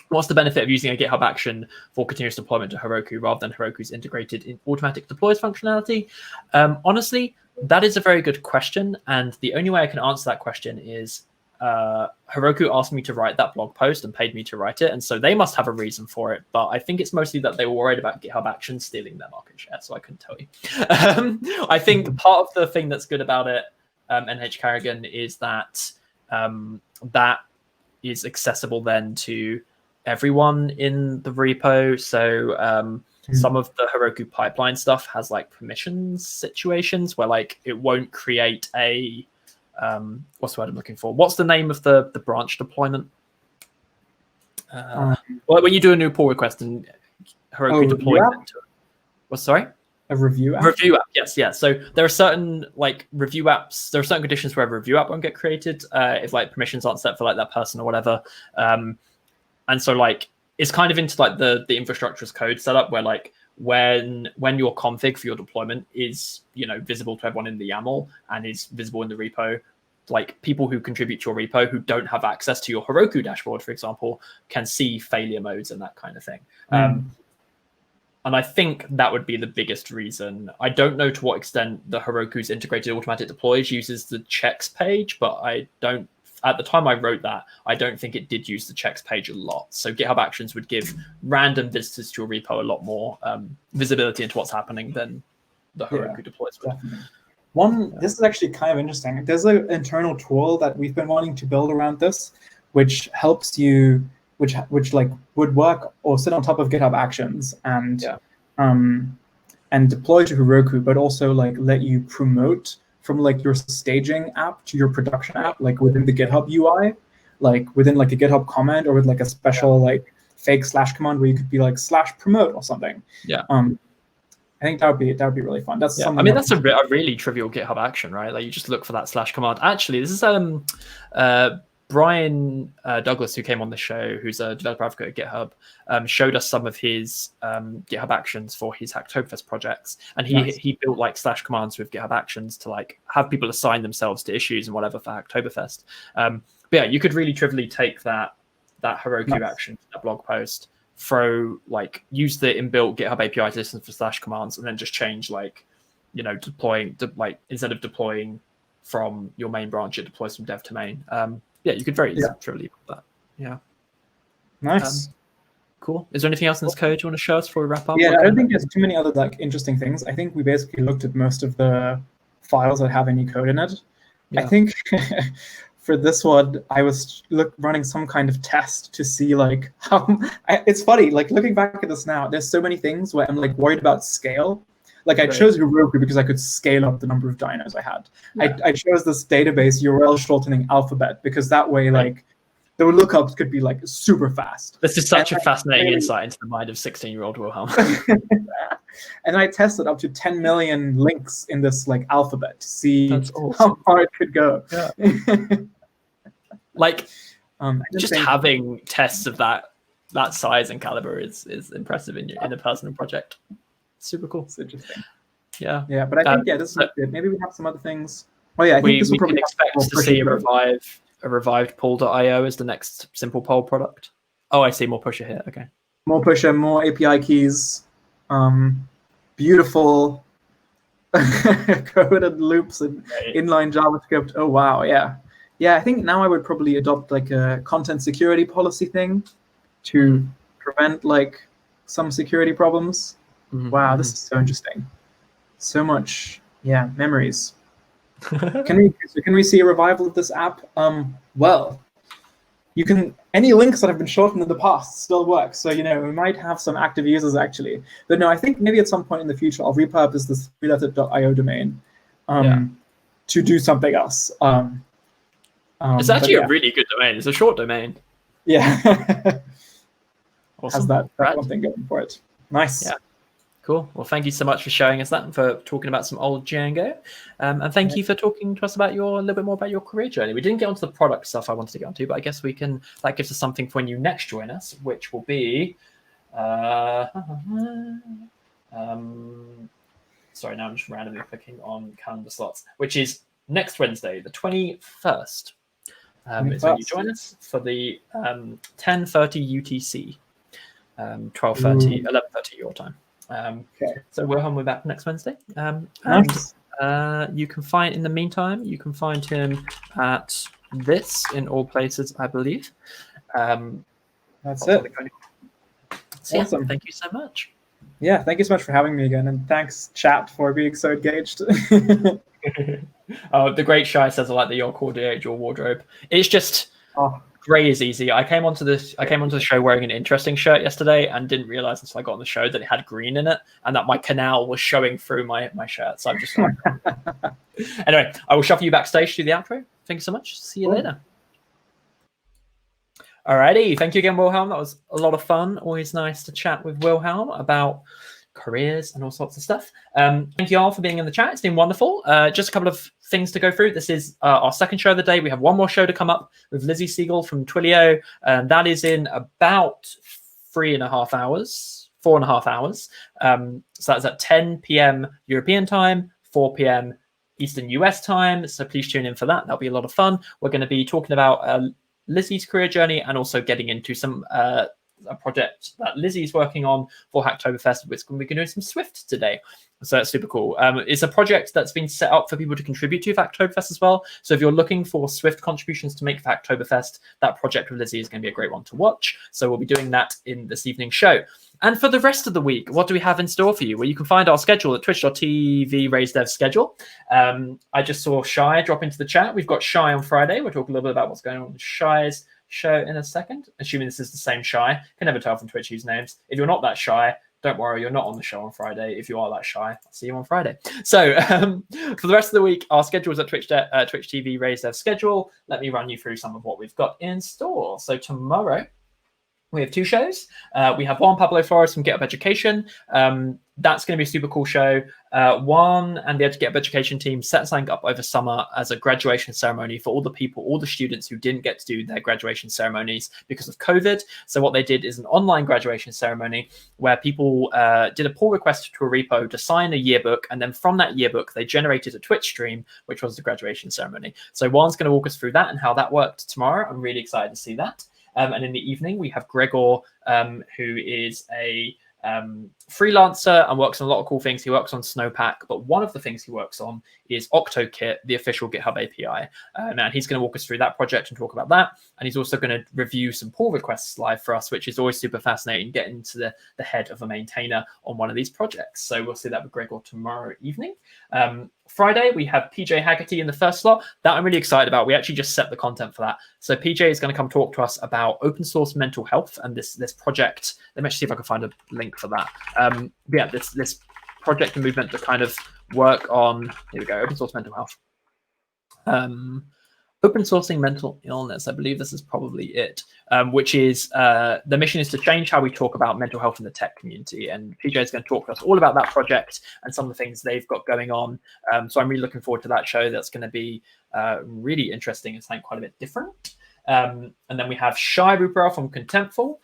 What's the benefit of using a GitHub action for continuous deployment to Heroku rather than Heroku's integrated in automatic deploys functionality? Honestly, that is a very good question. And the only way I can answer that question is Heroku asked me to write that blog post and paid me to write it. And so they must have a reason for it. But I think it's mostly that they were worried about GitHub Actions stealing their market share. So I couldn't tell you. I think part of the thing that's good about it, NH Carrigan, is that that is accessible then to everyone in the repo. So some of the Heroku pipeline stuff has like permissions situations where like it won't create a what's the word I'm looking for? What's the name of the branch deployment? Well, when you do a new pull request and Heroku deploys it to it. Well, sorry? A review app? Review app, yes, yeah. So there are certain like review apps, there are certain conditions where a review app won't get created if like permissions aren't set for like that person or whatever. And so like it's kind of into like the infrastructure as code setup where like when your config for your deployment is, you know, visible to everyone in the YAML and is visible in the repo, like people who contribute to your repo who don't have access to your Heroku dashboard, for example, can see failure modes and that kind of thing. And I think that would be the biggest reason. I don't know to what extent the Heroku's integrated automatic deploys uses the checks page, but I don't, at the time I wrote that, I don't think it did use the checks page a lot. So GitHub Actions would give random visitors to your repo a lot more visibility into what's happening than the Heroku deploys would. Definitely. This is actually kind of interesting. There's an internal tool that we've been wanting to build around this, which helps you, which like would work or sit on top of GitHub Actions and deploy to Heroku, but also like let you promote from like your staging app to your production app, like within the GitHub UI, like within like a GitHub comment or with like a special like fake / command where you could be like /promote or something. I think that would be really fun. That's something. I mean, that's a really trivial GitHub action, right? Like you just look for that / command. Actually, this is Brian Douglas, who came on the show, who's a developer advocate at GitHub, showed us some of his GitHub Actions for his Hacktoberfest projects, and he built like / commands with GitHub Actions to like have people assign themselves to issues and whatever for Hacktoberfest. But yeah, you could really trivially take that Heroku action, that blog post, use the inbuilt GitHub API to listen for / commands, and then just change like, you know, instead of deploying from your main branch, it deploys from dev to main. You could very easily trivially put that. Yeah. Nice. Cool. Is there anything else in this code you want to show us before we wrap up? Yeah, I don't think there's too many other like interesting things. I think we basically looked at most of the files that have any code in it. I think for this one, I was running some kind of test to see like how. It's funny, like looking back at this now, there's so many things where I'm like worried about scale. Like I chose Heroku because I could scale up the number of dynos I had. I chose this database URL shortening alphabet because that way, like, the lookups could be like super fast. This is such a fascinating insight into the mind of 16-year-old Wilhelm. And I tested up to 10 million links in this like alphabet to see how far it could go. Yeah. Like, just having tests of that size and caliber is impressive in a personal project. Super cool. It's interesting. Yeah. But I think this is good. Maybe we have some other things. Oh yeah, I think this will probably can expect to see a revived poll.io as the next simple poll product. Oh, I see more pusher here. Okay. More pusher, more API keys, beautiful coded loops and inline JavaScript. Oh wow, yeah. I think now I would probably adopt like a content security policy thing to prevent like some security problems. Wow, this is so interesting. So much, memories. Can we see a revival of this app? Well, any links that have been shortened in the past still work. So, we might have some active users actually. But no, I think maybe at some point in the future, I'll repurpose this three-lettered.io domain to do something else. It's actually a really good domain. It's a short domain. Yeah. Awesome. Has that one thing going for it. Nice. Yeah. Cool. Well, thank you so much for showing us that and for talking about some old Django. And thank you for talking to us about a little bit more about your career journey. We didn't get onto the product stuff I wanted to get onto, but I guess that gives us something for when you next join us, which will be, sorry, now I'm just randomly clicking on calendar slots, which is next Wednesday, the 21st. Is when you join us for the 10:30 UTC, 12:30, 11:30 your time. So Wilhelm will be back next Wednesday. Nice. And you can find, in the meantime, you can find him at this in all places, I believe. That's it. So, awesome. Thank you so much. Yeah, thank you so much for having me again, and thanks, chat, for being so engaged. Oh, the great Shy says, I like that you're coordinate your wardrobe. It's just grey is easy. I came onto the show wearing an interesting shirt yesterday and didn't realize until I got on the show that it had green in it and that my canal was showing through my shirt. So I'm just like, anyway, I will shuffle you backstage to the outro. Thank you so much. See you later. Alrighty, thank you again, Wilhelm. That was a lot of fun. Always nice to chat with Wilhelm about careers and all sorts of stuff. Thank you all for being in the chat. It's been wonderful. Just a couple of things to go through. This is our second show of the day. We have one more show to come up with Lizzie Siegel from Twilio, and that is in about 4.5 hours. So that's at 10 p.m. European time, 4 p.m. Eastern US time. So please tune in for that. That'll be a lot of fun. We're going to be talking about Lizzie's career journey and also getting into some a project that Lizzie's working on for Hacktoberfest. We're going to do some Swift today. So that's super cool. It's a project that's been set up for people to contribute to Hacktoberfest as well. So if you're looking for Swift contributions to make for Hacktoberfest, that project with Lizzie is going to be a great one to watch. So we'll be doing that in this evening's show. And for the rest of the week, what do we have in store for you? Well, you can find our schedule at twitch.tv/RaiseDev schedule. I just saw Shy drop into the chat. We've got Shy on Friday. We'll talk a little bit about what's going on with Shy's show in a second, assuming this is the same Shy. Can never tell from Twitch whose names. If you're not that shy, don't worry, you're not on the show on Friday. If you are that shy, I'll see you on Friday. So for the rest of the week, our schedule is at Twitch TV/RaiseDev schedule. Let me run you through some of what we've got in store. So tomorrow, we have two shows. We have Juan Pablo Flores from Get Up Education. That's going to be a super cool show. Juan and the Get Up Education team set something up over summer as a graduation ceremony for all the students who didn't get to do their graduation ceremonies because of COVID. So what they did is an online graduation ceremony where people did a pull request to a repo to sign a yearbook. And then from that yearbook, they generated a Twitch stream, which was the graduation ceremony. So Juan's going to walk us through that and how that worked tomorrow. I'm really excited to see that. And in the evening, we have Gregor, who is a freelancer and works on a lot of cool things. He works on Snowpack, but one of the things he works on is OctoKit, the official GitHub API. And he's going to walk us through that project and talk about that. And he's also going to review some pull requests live for us, which is always super fascinating, getting into the head of a maintainer on one of these projects. So we'll see that with Gregor tomorrow evening. Friday, we have PJ Haggerty in the first slot. That I'm really excited about. We actually just set the content for that. So PJ is going to come talk to us about open source mental health and this project. Let me actually see if I can find a link for that. This project and movement to kind of work on, here we go, open source mental health. Open sourcing mental illness, I believe this is probably it, which is the mission is to change how we talk about mental health in the tech community. And PJ is going to talk to us all about that project and some of the things they've got going on. So I'm really looking forward to that show. That's going to be really interesting and something quite a bit different. And then we have Shy Rupert from Contemptful.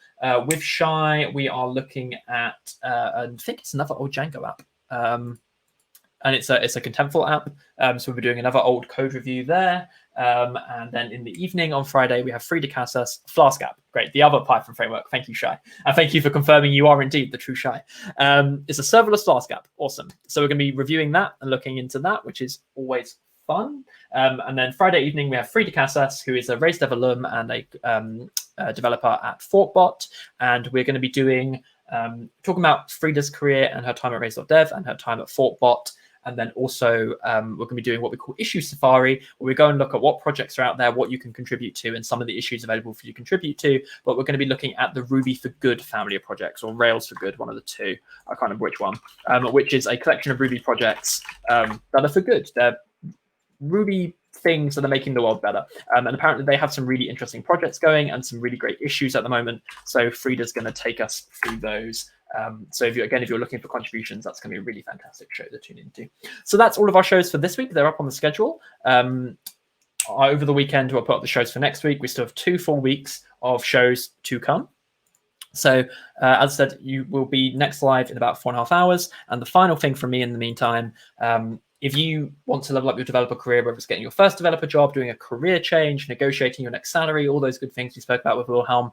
With Shy, we are looking at, I think it's another old Django app. And it's a Contemptful app. So we'll be doing another old code review there. And then in the evening on Friday, we have Frida Casas, Flask app. Great. The other Python framework. Thank you, Shy. And thank you for confirming you are indeed the true Shy. It's a serverless Flask app. Awesome. So we're going to be reviewing that and looking into that, which is always fun. And then Friday evening, we have Frida Casas, who is a RaiseDev alum and a developer at Fortbot. And we're going to be doing talking about Frida's career and her time at Raise.dev and her time at Fortbot. And then also we're going to be doing what we call Issue Safari, where we go and look at what projects are out there, what you can contribute to, and some of the issues available for you to contribute to. But we're going to be looking at the Ruby for Good family of projects, or Rails for Good, one of the two. I can't remember which one, which is a collection of Ruby projects that are for good. They're Ruby things that are making the world better. And apparently they have some really interesting projects going and some really great issues at the moment. So Frida's going to take us through those. So if you're looking for contributions, that's going to be a really fantastic show to tune into. So that's all of our shows for this week. They're up on the schedule. Over the weekend, we'll put up the shows for next week. We still have 2 full weeks of shows to come. So as I said, you will be next live in about 4.5 hours. And the final thing from me in the meantime, if you want to level up your developer career, whether it's getting your first developer job, doing a career change, negotiating your next salary, all those good things we spoke about with Wilhelm,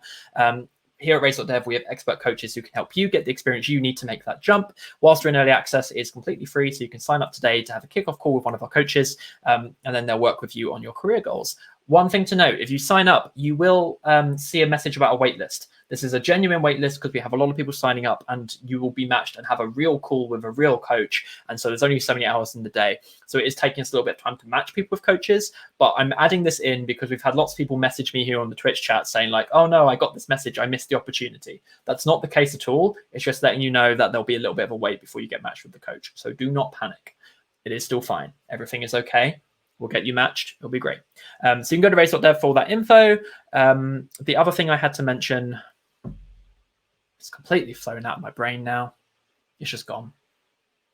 here at Race.dev, we have expert coaches who can help you get the experience you need to make that jump. Whilst you're in early access, it is completely free, so you can sign up today to have a kickoff call with one of our coaches, and then they'll work with you on your career goals. One thing to note, if you sign up, you will see a message about a waitlist. This is a genuine waitlist because we have a lot of people signing up, and you will be matched and have a real call with a real coach. And so there's only so many hours in the day. So it is taking us a little bit of time to match people with coaches, but I'm adding this in because we've had lots of people message me here on the Twitch chat saying like, oh no, I got this message, I missed the opportunity. That's not the case at all. It's just letting you know that there'll be a little bit of a wait before you get matched with the coach. So do not panic. It is still fine. Everything is okay. We'll get you matched. It'll be great. So you can go to race.dev for all that info. The other thing I had to mention, it's completely flown out of my brain now. It's just gone.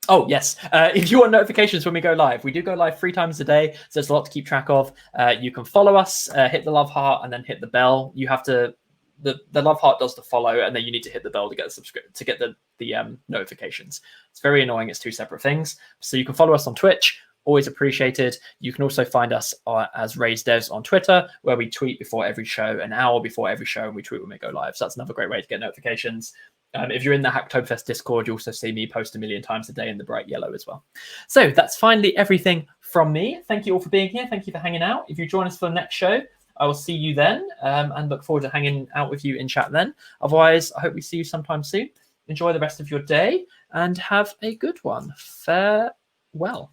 Oh, yes. If you want notifications when we go live, we do go live 3 times a day. So there's a lot to keep track of. You can follow us, hit the love heart, and then hit the bell. You have to, the love heart does the follow, and then you need to hit the bell to get the notifications. It's very annoying. It's 2 separate things. So you can follow us on Twitch. Always appreciated. You can also find us as Raised Devs on Twitter, where we tweet before every show, an hour before every show, and we tweet when we go live. So that's another great way to get notifications. If you're in the Hacktoberfest Discord, you also see me post 1 million times a day in the bright yellow as well. So that's finally everything from me. Thank you all for being here. Thank you for hanging out. If you join us for the next show, I will see you then, and look forward to hanging out with you in chat then. Otherwise, I hope we see you sometime soon. Enjoy the rest of your day and have a good one. Farewell.